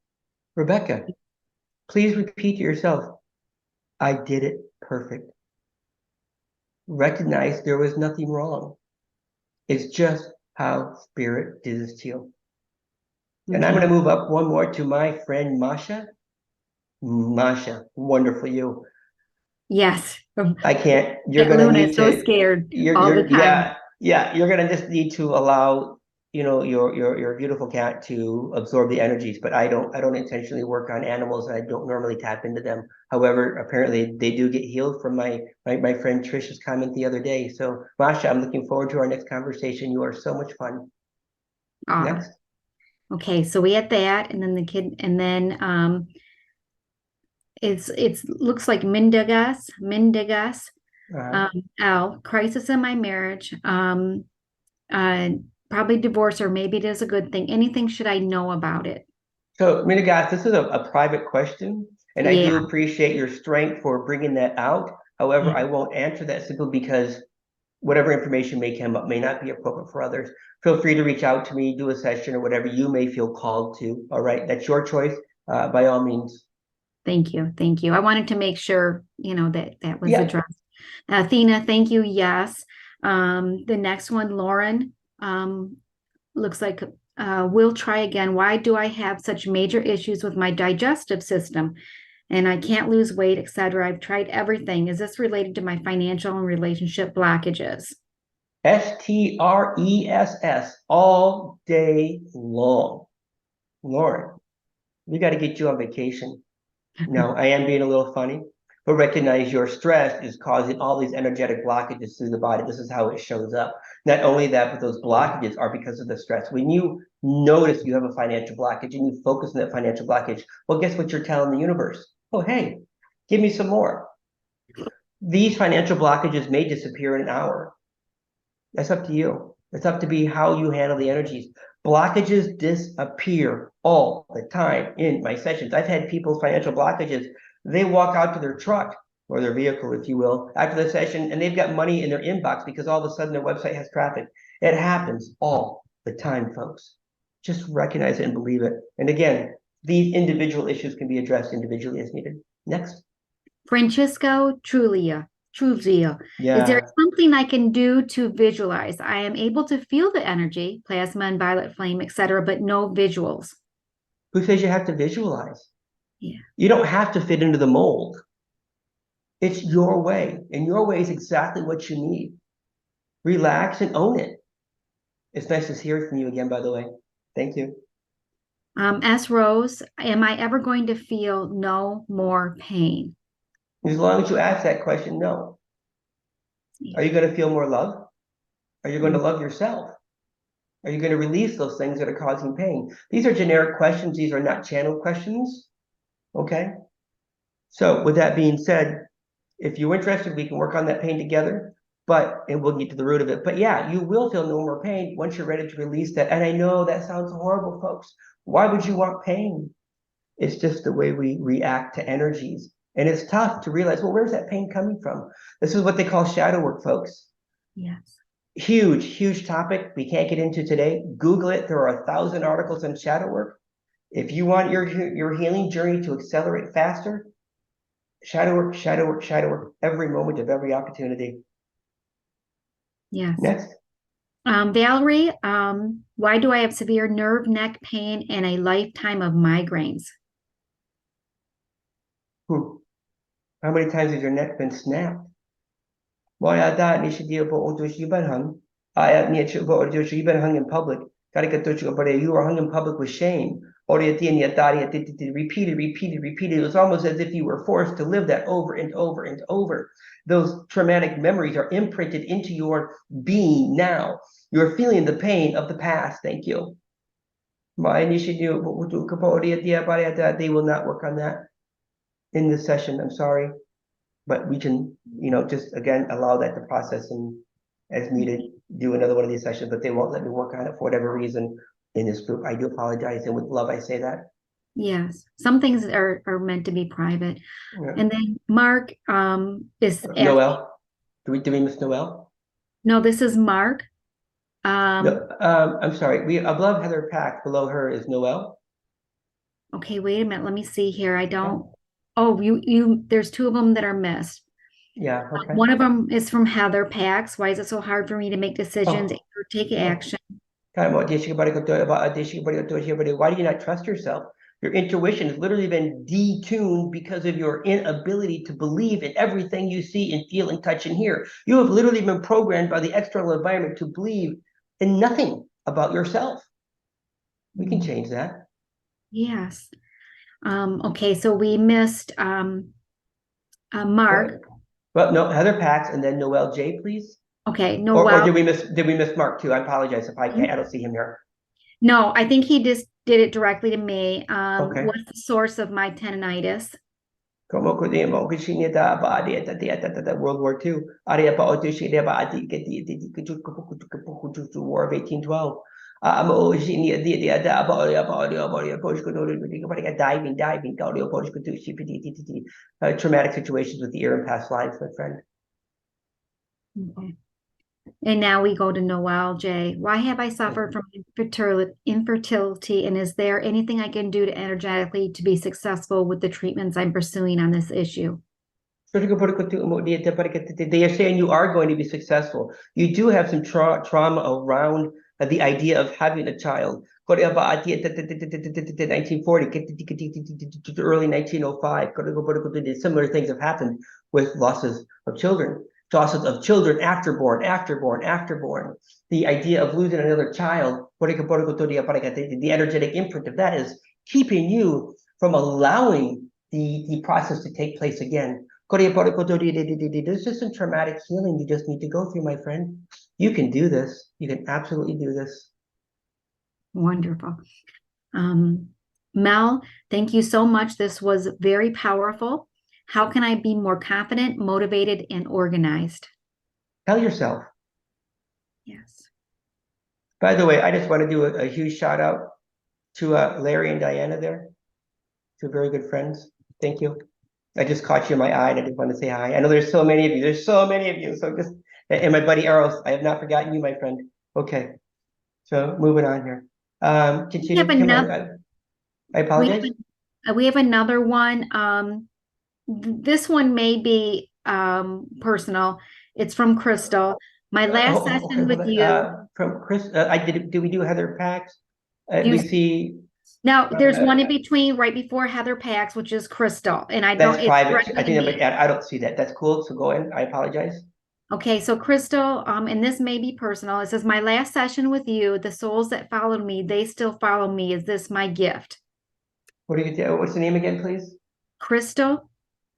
B: Rebecca, please repeat to yourself, I did it perfect. Recognize there was nothing wrong. It's just how spirit did this to you. And I'm going to move up one more to my friend Masha. Masha, wonderful you.
A: Yes.
B: I can't. You're going to need
A: so
B: to.
A: scared all the time.
B: Yeah. You're going to just need to allow, your beautiful cat to absorb the energies. But I don't intentionally work on animals, and I don't normally tap into them. However, apparently they do get healed from my friend Trish's comment the other day. So Masha, I'm looking forward to our next conversation. You are so much fun. Next.
A: Okay, so we had that, and then the kid, and then it's looks like Mendigas, L, crisis in my marriage, probably divorce, or maybe it is a good thing. Anything should I know about it?
B: So, Minagas, this is a private question, and I do appreciate your strength for bringing that out. However, I won't answer that simply because whatever information may come up may not be appropriate for others. Feel free to reach out to me, do a session, or whatever you may feel called to. All right, that's your choice, by all means.
A: Thank you. I wanted to make sure, that was addressed. Athena, thank you. Yes. The next one, Lauren, looks like we'll try again. Why do I have such major issues with my digestive system? And I can't lose weight, etc. I've tried everything. Is this related to my financial and relationship blockages?
B: STRESS all day long. Lauren, we got to get you on vacation. No, I am being a little funny, but recognize your stress is causing all these energetic blockages through the body. This is how it shows up. Not only that, but those blockages are because of the stress. When you notice you have a financial blockage and you focus on that financial blockage, well, guess what you're telling the universe? Oh, hey, give me some more. These financial blockages may disappear in an hour. That's up to you. It's up to be how you handle the energies. Blockages disappear all the time in my sessions. I've had people's financial blockages. They walk out to their truck or their vehicle, if you will, after the session, and they've got money in their inbox because all of a sudden their website has traffic. It happens all the time, folks. Just recognize it and believe it. And again, these individual issues can be addressed individually as needed. Next.
A: Francisco Trulio.
B: Yeah.
A: Is there something I can do to visualize? I am able to feel the energy, plasma and violet flame, etc., but no visuals.
B: Who says you have to visualize?
A: Yeah.
B: You don't have to fit into the mold. It's your way, and your way is exactly what you need. Relax and own it. It's nice to hear from you again, by the way. Thank you.
A: S. Rose, am I ever going to feel no more pain?
B: As long as you ask that question, no. Are you going to feel more love? Are you going to love yourself? Are you going to release those things that are causing pain? These are generic questions. These are not channel questions. Okay? So with that being said, if you're interested, we can work on that pain together, and we'll get to the root of it. But yeah, you will feel no more pain once you're ready to release that. And I know that sounds horrible, folks. Why would you want pain? It's just the way we react to energies. And it's tough to realize, well, where's that pain coming from? This is what they call shadow work, folks.
A: Yes.
B: Huge, huge topic we can't get into today. Google it. There are 1,000 articles on shadow work. If you want your healing journey to accelerate faster, shadow work, every moment of every opportunity.
A: Yes.
B: Next.
A: Valerie, why do I have severe nerve, neck pain, and a lifetime of migraines?
B: How many times has your neck been snapped? You are hung in public with shame. repeated. It was almost as if you were forced to live that over and over and over. Those traumatic memories are imprinted into your being now. You're feeling the pain of the past. Thank you. They will not work on that in this session. I'm sorry. But we can, just again, allow that to process and as needed, do another one of these sessions, but they won't let me work on it for whatever reason in this group. I do apologize, and with love, I say that.
A: Yes, some things are meant to be private.
B: Yeah.
A: And then Mark is
B: Noel. Do we miss Noel?
A: No, this is Mark.
B: No, I'm sorry. Above Heather Pack, below her is Noel.
A: Okay, wait a minute. Let me see here. I don't. Oh, you. There's two of them that are missed.
B: Yeah. Okay.
A: One of them is from Heather Pax. Why is it so hard for me to make decisions or take action?
B: Why do you not trust yourself? Your intuition has literally been detuned because of your inability to believe in everything you see and feel and touch and hear. You have literally been programmed by the external environment to believe in nothing about yourself. We can change that.
A: Yes. Okay, so we missed Mark.
B: Well, no, Heather Pax and then Noel J, please.
A: Okay,
B: Or
A: Noel.
B: did we miss Mark too? I apologize if I can't. I don't see him here.
A: No, I think he just did it directly to me.
B: Okay.
A: What's the source of my tendonitis?
B: World War II. War of 1812. Traumatic situations with the ear and past lives, my friend.
A: Okay. And now we go to Noel J. Why have I suffered from infertility? And is there anything I can do to energetically to be successful with the treatments I'm pursuing on this issue?
B: They are saying you are going to be successful. You do have some trauma around the idea of having a child. 1940, early 1905, similar things have happened with losses of children. Losses of children afterborn. The idea of losing another child, the energetic imprint of that is keeping you from allowing the process to take place again. There's just some traumatic healing you just need to go through, my friend. You can do this. You can absolutely do this.
A: Wonderful. Mel, thank you so much. This was very powerful. How can I be more confident, motivated, and organized?
B: Tell yourself.
A: Yes.
B: By the way, I just want to do a huge shout out to Larry and Diana there. Two very good friends. Thank you. I just caught you in my eye and I just want to say hi. I know there's so many of you. So just, and my buddy Eros, I have not forgotten you, my friend. Okay. So moving on here. Continue. I apologize.
A: We have another one. This one may be personal. It's from Crystal. My last session with you.
B: From Chris, did we do Heather Pax? We see.
A: Now there's one in between, right before Heather Pax, which is Crystal, and I don't.
B: That's private. I think I don't see that. That's cool. So go in. I apologize.
A: Okay, so Crystal, and this may be personal. It says, my last session with you, the souls that followed me, they still follow me. Is this my gift?
B: What's the name again, please?
A: Crystal.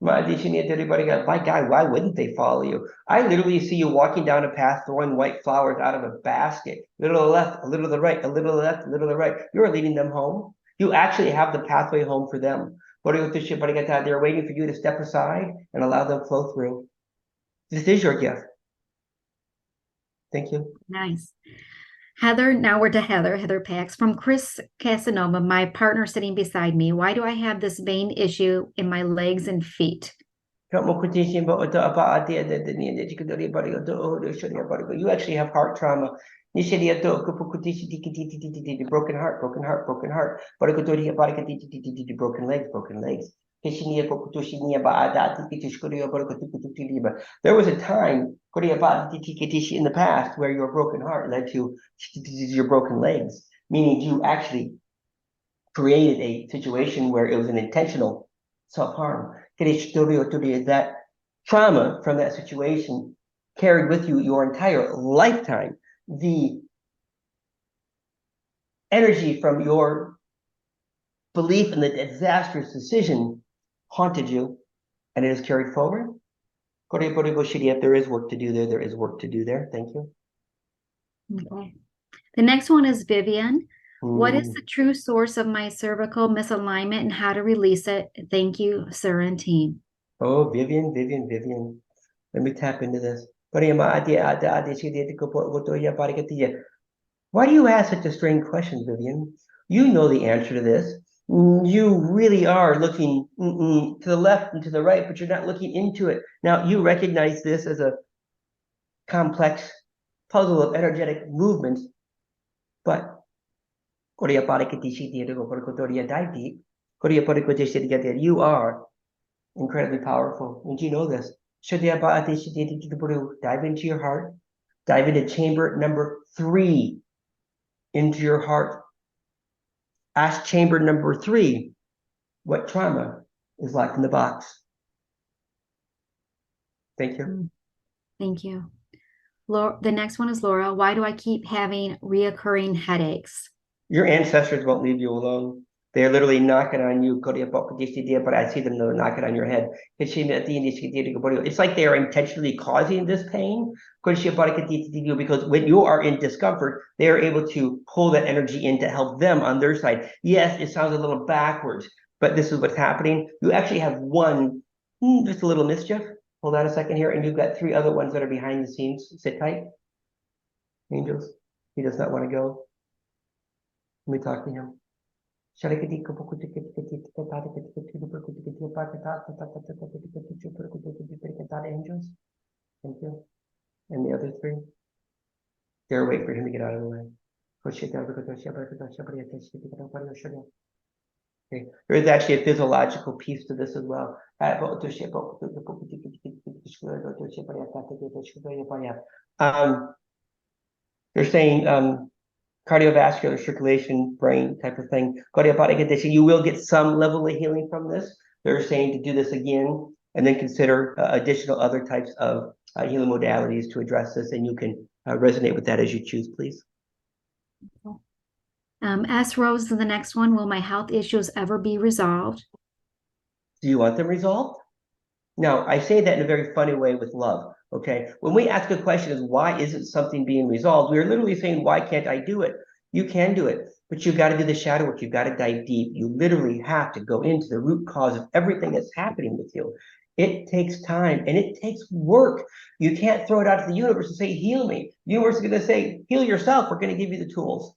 B: My God, why wouldn't they follow you? I literally see you walking down a path throwing white flowers out of a basket. A little to the left, a little to the right, a little to the left, a little to the right. You're leading them home. You actually have the pathway home for them. They're waiting for you to step aside and allow them flow through. This is your gift. Thank you.
A: Nice. Heather, now we're to Heather Pax. From Chris Casanova, my partner sitting beside me. Why do I have this vein issue in my legs and feet?
B: You actually have heart trauma. Broken heart. Broken legs. There was a time in the past where your broken heart led to your broken legs, meaning you actually created a situation where it was an intentional self-harm. That trauma from that situation carried with you your entire lifetime. The energy from your belief in the disastrous decision haunted you, and it is carried forward. There is work to do there. There is work to do there. Thank you.
A: Okay. The next one is Vivian. What is the true source of my cervical misalignment and how to release it? Thank you, sir and team.
B: Oh, Vivian. Let me tap into this. Why do you ask such a strange question, Vivian? You know the answer to this. You really are looking to the left and to the right, but you're not looking into it. Now, you recognize this as a complex puzzle of energetic movements, but you are incredibly powerful. And you know this. Dive into your heart. Dive into chamber number 3 into your heart. Ask chamber number 3 what trauma is locked in the box. Thank you.
A: Thank you. The next one is Laura. Why do I keep having reoccurring headaches?
B: Your ancestors won't leave you alone. They're literally knocking on you, but I see them knocking on your head. It's like they are intentionally causing this pain because when you are in discomfort, they are able to pull that energy in to help them on their side. Yes, it sounds a little backwards, but this is what's happening. You actually have one, just a little mischief. Hold on a second here, and you've got 3 other ones that are behind the scenes. Sit tight. Angels, he does not want to go. Let me talk to him. Thank you. And the other 3, they're waiting for him to get out of the way. Okay. There is actually a physiological piece to this as well. They're saying cardiovascular circulation, brain type of thing. You will get some level of healing from this. They're saying to do this again and then consider additional other types of healing modalities to address this, and you can resonate with that as you choose, please.
A: S. Rose is the next one. Will my health issues ever be resolved?
B: Do you want them resolved? Now, I say that in a very funny way with love, okay? When we ask a question is, why isn't something being resolved? We're literally saying, why can't I do it? You can do it, but you've got to do the shadow work. You've got to dive deep. You literally have to go into the root cause of everything that's happening with you. It takes time and it takes work. You can't throw it out to the universe and say, heal me. The universe is going to say, heal yourself. We're going to give you the tools.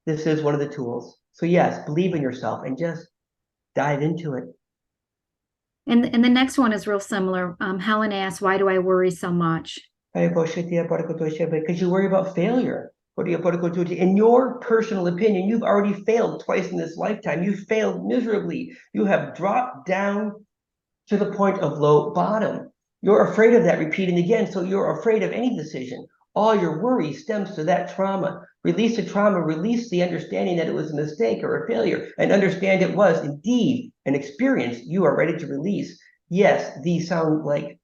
B: This is one of the tools. So yes, believe in yourself and just dive into it.
A: And the next one is real similar. Helen asks, why do I worry so much?
B: Because you worry about failure. In your personal opinion, you've already failed twice in this lifetime. You failed miserably. You have dropped down to the point of low bottom. You're afraid of that repeating again, so you're afraid of any decision. All your worry stems to that trauma. Release the trauma, release the understanding that it was a mistake or a failure, and understand it was indeed an experience you are ready to release. Yes, these sound like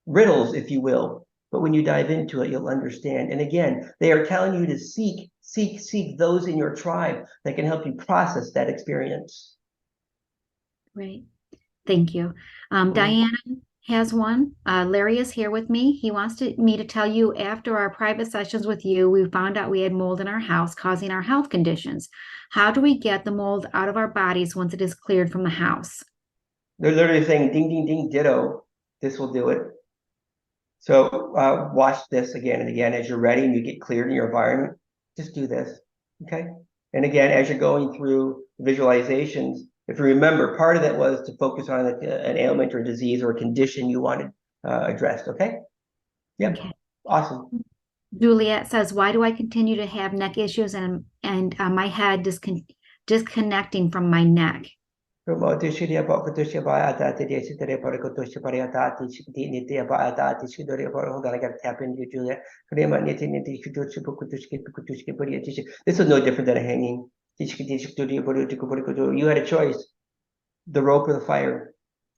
B: riddles, if you will, but when you dive into it, you'll understand. And again, they are telling you to seek those in your tribe that can help you process that experience.
A: Great. Thank you. Diana has one. Larry is here with me. He wants me to tell you, after our private sessions with you, we found out we had mold in our house causing our health conditions. How do we get the mold out of our bodies once it is cleared from the house?
B: They're literally saying, ding, ding, ding, ditto. This will do it. So watch this again and again as you're ready and you get cleared in your environment. Just do this, okay? And again, as you're going through visualizations, if you remember, part of that was to focus on an ailment or disease or a condition you wanted addressed, okay? Yep, okay. Awesome.
A: Juliet says, why do I continue to have neck issues and my head disconnecting from my neck?
B: Hold on, I gotta tap into you, Juliet. This is no different than a hanging. You had a choice, the rope or the fire.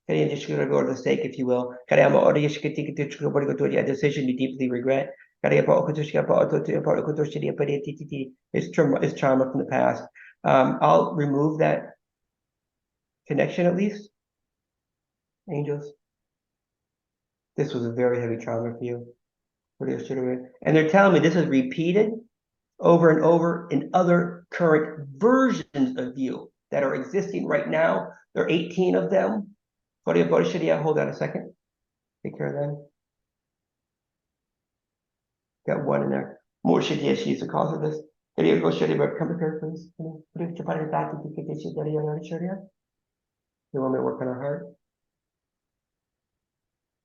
B: Or the stake, if you will. A decision you deeply regret. It's trauma from the past. I'll remove that connection at least? Angels? This was a very heavy trauma for you. And they're telling me this is repeated over and over in other current versions of you that are existing right now. There are 18 of them. Hold on a second. Take care of them. Got one in there. More Shadia, she's the cause of this. Come here, please. You want me to work on her heart?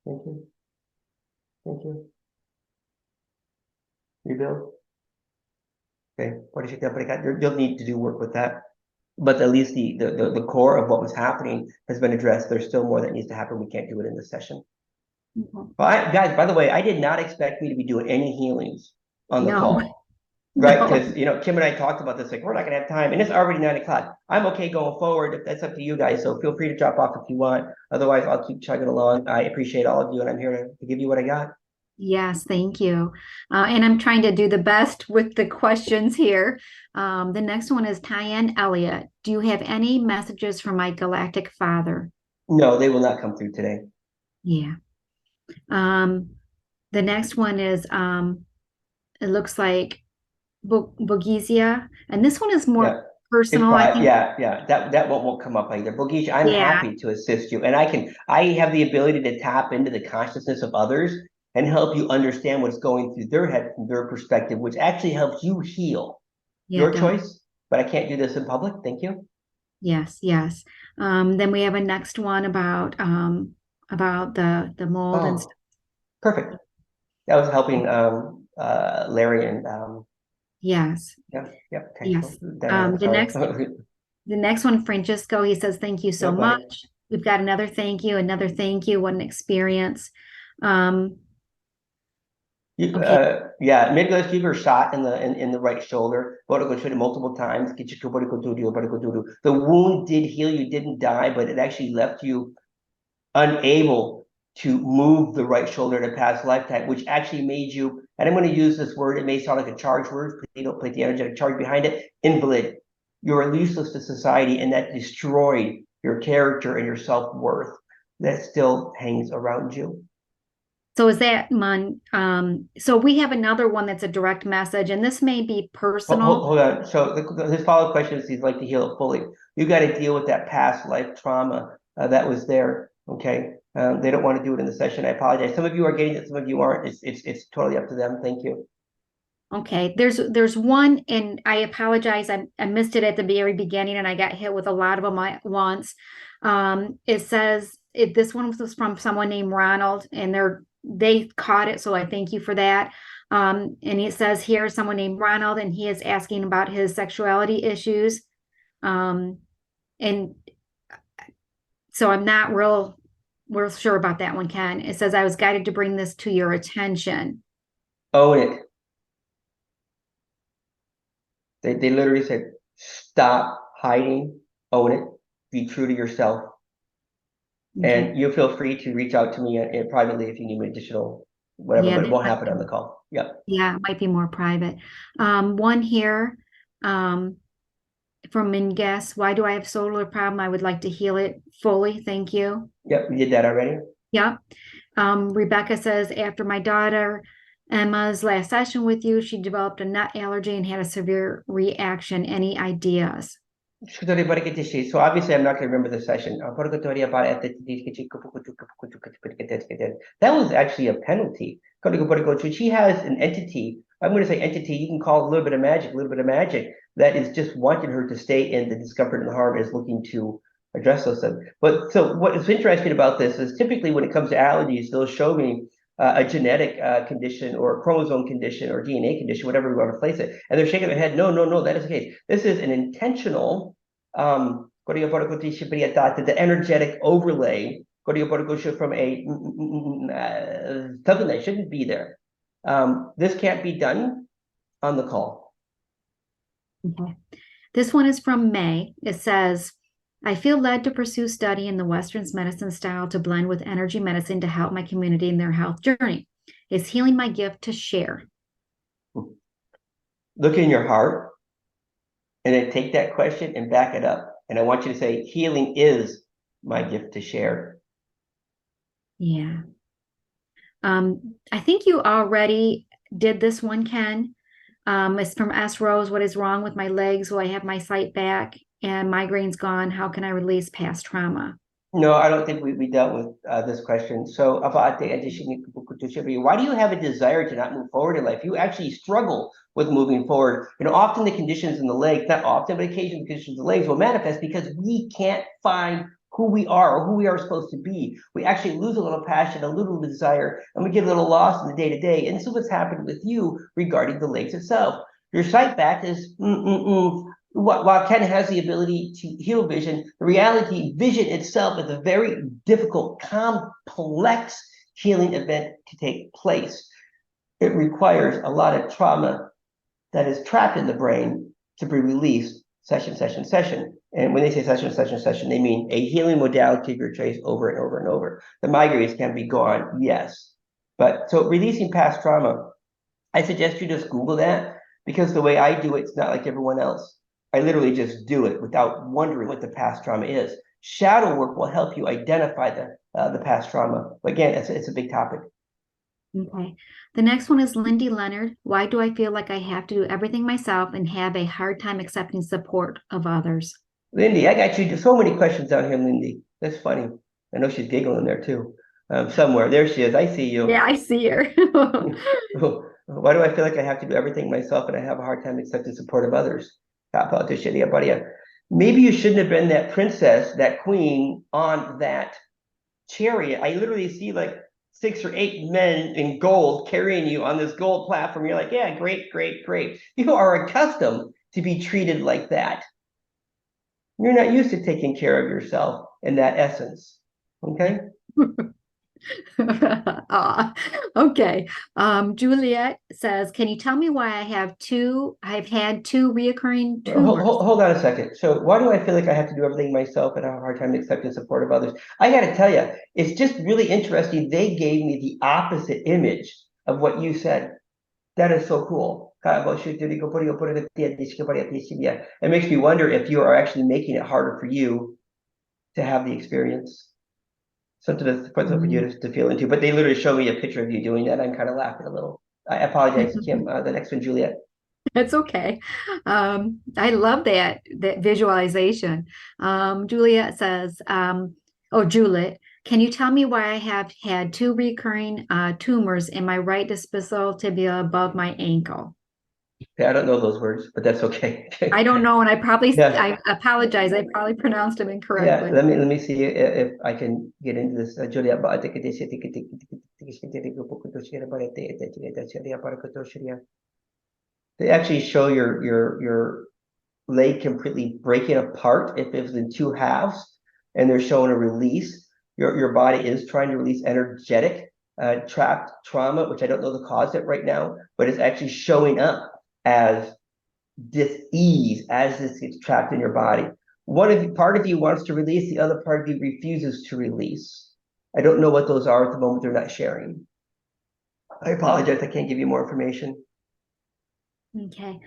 B: Thank you. Thank you. Rebuild. Okay. You'll need to do work with that. But at least the core of what was happening has been addressed. There's still more that needs to happen. We can't do it in this session. Well, guys, by the way, I did not expect me to be doing any healings on the call. Right, because Kim and I talked about this, like we're not gonna have time, and it's already 9 o'clock. I'm okay going forward. That's up to you guys. So feel free to drop off if you want. Otherwise, I'll keep chugging along. I appreciate all of you, and I'm here to give you what I got.
A: Yes, thank you. And I'm trying to do the best with the questions here. The next one is Tyann Elliott. Do you have any messages from my galactic father?
B: No, they will not come through today.
A: Yeah. The next one is it looks like Bogizia, and this one is more personal. I think.
B: That won't come up either. Bogizia, I'm happy to assist you, and I have the ability to tap into the consciousness of others and help you understand what's going through their head from their perspective, which actually helps you heal. Your choice, but I can't do this in public. Thank you.
A: Yes. Then we have a next one about the mold and stuff.
B: Perfect. That was helping Larry and
A: yes.
B: Okay,
A: yes.
B: So,
A: the next one, Francisco, he says, thank you so much. We've got another thank you. What an experience.
B: Midwest fever shot in the right shoulder. Multiple times. The wound did heal. You didn't die, but it actually left you unable to move the right shoulder in a past lifetime, which actually made you, and I'm going to use this word, it may sound like a charged word, please don't put the energetic charge behind it, invalid. You're useless to society, and that destroyed your character and your self-worth that still hangs around you.
A: So is that so we have another one that's a direct message, and this may be personal.
B: Hold on. So his follow-up question is he'd like to heal it fully. You got to deal with that past life trauma that was there. Okay. They don't want to do it in the session. I apologize. Some of you are getting it, some of you aren't. It's totally up to them. Thank you.
A: Okay, there's one, and I apologize. I missed it at the very beginning, and I got hit with a lot of them at once. It says this one was from someone named Ronald, and they caught it, so I thank you for that. And it says here someone named Ronald, and he is asking about his sexuality issues. And so I'm not real sure about that one, Ken. It says I was guided to bring this to your attention.
B: Own it. They literally said, stop hiding, own it, be true to yourself. Okay. And you feel free to reach out to me privately if you need additional whatever, but it won't happen on the call. Yeah,
A: it might be more private. One here from Mingus. Why do I have solar problem? I would like to heal it fully. Thank you.
B: Yep, we did that already.
A: Yep. Rebecca says, after my daughter Emma's last session with you, she developed a nut allergy and had a severe reaction. Any ideas?
B: So obviously I'm not going to remember the session. That was actually a penalty. She has an entity. I'm going to say entity. You can call it a little bit of magic that is just wanting her to stay in the discomfort and the harm, is looking to address those things. But so what is interesting about this is typically when it comes to allergies, they'll show me a genetic condition or a chromosome condition or DNA condition, whatever we want to place it. And they're shaking their head, no, that is the case. This is an intentional, the energetic overlay from a something that shouldn't be there. This can't be done on the call.
A: Okay. This one is from May. It says, I feel led to pursue study in the Western medicine style to blend with energy medicine to help my community in their health journey. Is healing my gift to share?
B: Look in your heart and then take that question and back it up. And I want you to say, healing is my gift to share.
A: Yeah. I think you already did this one, Ken. It's from S. Rose. What is wrong with my legs? Will I have my sight back? And migraine's gone. How can I release past trauma?
B: No, I don't think we dealt with this question. So about the addition, why do you have a desire to not move forward in life? You actually struggle with moving forward. Often the conditions in the legs, not often, but occasionally the conditions in the legs will manifest because we can't find who we are or who we are supposed to be. We actually lose a little passion, a little desire, and we get a little lost in the day-to-day. And this is what's happened with you regarding the legs itself. Your sight back is while Ken has the ability to heal vision, the reality vision itself is a very difficult, complex healing event to take place. It requires a lot of trauma that is trapped in the brain to be released session. And when they say session, they mean a healing modality of your choice over and over and over. The migraines can be gone, yes. But so releasing past trauma, I suggest you just Google that, because the way I do it, it's not like everyone else. I literally just do it without wondering what the past trauma is. Shadow work will help you identify the past trauma. But again, it's a big topic.
A: Okay. The next one is Lindy Leonard. Why do I feel like I have to do everything myself and have a hard time accepting support of others?
B: Lindy, I got you so many questions out here, Lindy. That's funny. I know she's giggling there too. Somewhere. There she is. I see you.
A: Yeah, I see her.
B: Why do I feel like I have to do everything myself and I have a hard time accepting support of others? Maybe you shouldn't have been that princess, that queen on that chariot. I literally see like 6 or 8 men in gold carrying you on this gold platform. You're like, yeah, great. You are accustomed to be treated like that. You're not used to taking care of yourself in that essence. Okay?
A: Okay. Juliet says, can you tell me why I've had two reoccurring tumors?
B: Hold on a second. So why do I feel like I have to do everything myself and have a hard time accepting support of others? I got to tell you, it's just really interesting. They gave me the opposite image of what you said. That is so cool. It makes me wonder if you are actually making it harder for you to have the experience. Something for you to feel into. But they literally show me a picture of you doing that. I'm kind of laughing a little. I apologize, Kim. The next one, Juliet.
A: It's okay. I love that visualization. Juliet says, Juliet, can you tell me why I have had two recurring tumors in my right distal tibia above my ankle?
B: Yeah, I don't know those words, but that's okay.
A: I don't know, and
B: Yeah.
A: I apologize. I probably pronounced them incorrectly.
B: Yeah, let me see if I can get into this. Julia, they actually show your leg completely breaking apart if it was in two halves, and they're showing a release. Your body is trying to release energetic trapped trauma, which I don't know the cause of it right now, but it's actually showing up as dis-ease as this gets trapped in your body. Part of you wants to release, the other part of you refuses to release. I don't know what those are at the moment. They're not sharing. I apologize. I can't give you more information.
A: Okay.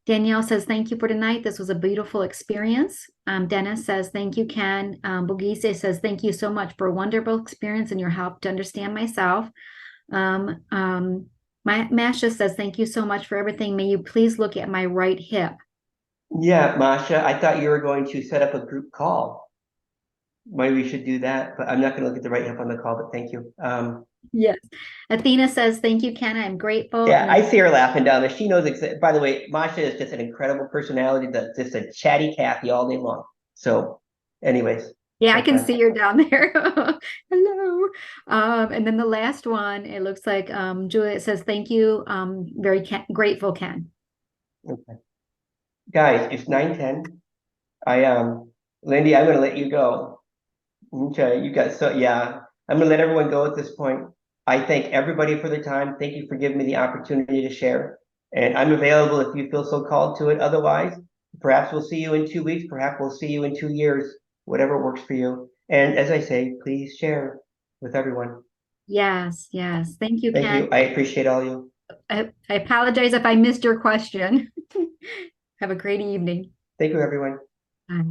A: Danielle says, thank you for tonight. This was a beautiful experience. Dennis says, thank you, Ken. Bogise says, thank you so much for a wonderful experience and your help to understand myself. Masha says, thank you so much for everything. May you please look at my right hip.
B: Yeah, Masha, I thought you were going to set up a group call. Maybe we should do that, but I'm not going to look at the right hip on the call, but thank you.
A: Yes. Athena says, thank you, Ken. I'm grateful.
B: Yeah, I see her laughing down there. She knows, by the way, Masha is just an incredible personality, that's just a chatty Cathy all day long. So anyways.
A: Yeah, I can see her down there. Hello. And then the last one, it looks like Juliet says, thank you. Very grateful, Ken.
B: Okay. Guys, it's 9:10. Lindy, I'm gonna let you go. Okay, I'm gonna let everyone go at this point. I thank everybody for their time. Thank you for giving me the opportunity to share. And I'm available if you feel so called to it. Otherwise, perhaps we'll see you in 2 weeks, perhaps we'll see you in 2 years, whatever works for you. And as I say, please share with everyone.
A: Yes. Thank you,
B: Thank
A: Ken.
B: you. I appreciate all you.
A: I apologize if I missed your question. Have a great evening.
B: Thank you, everyone.
A: Bye.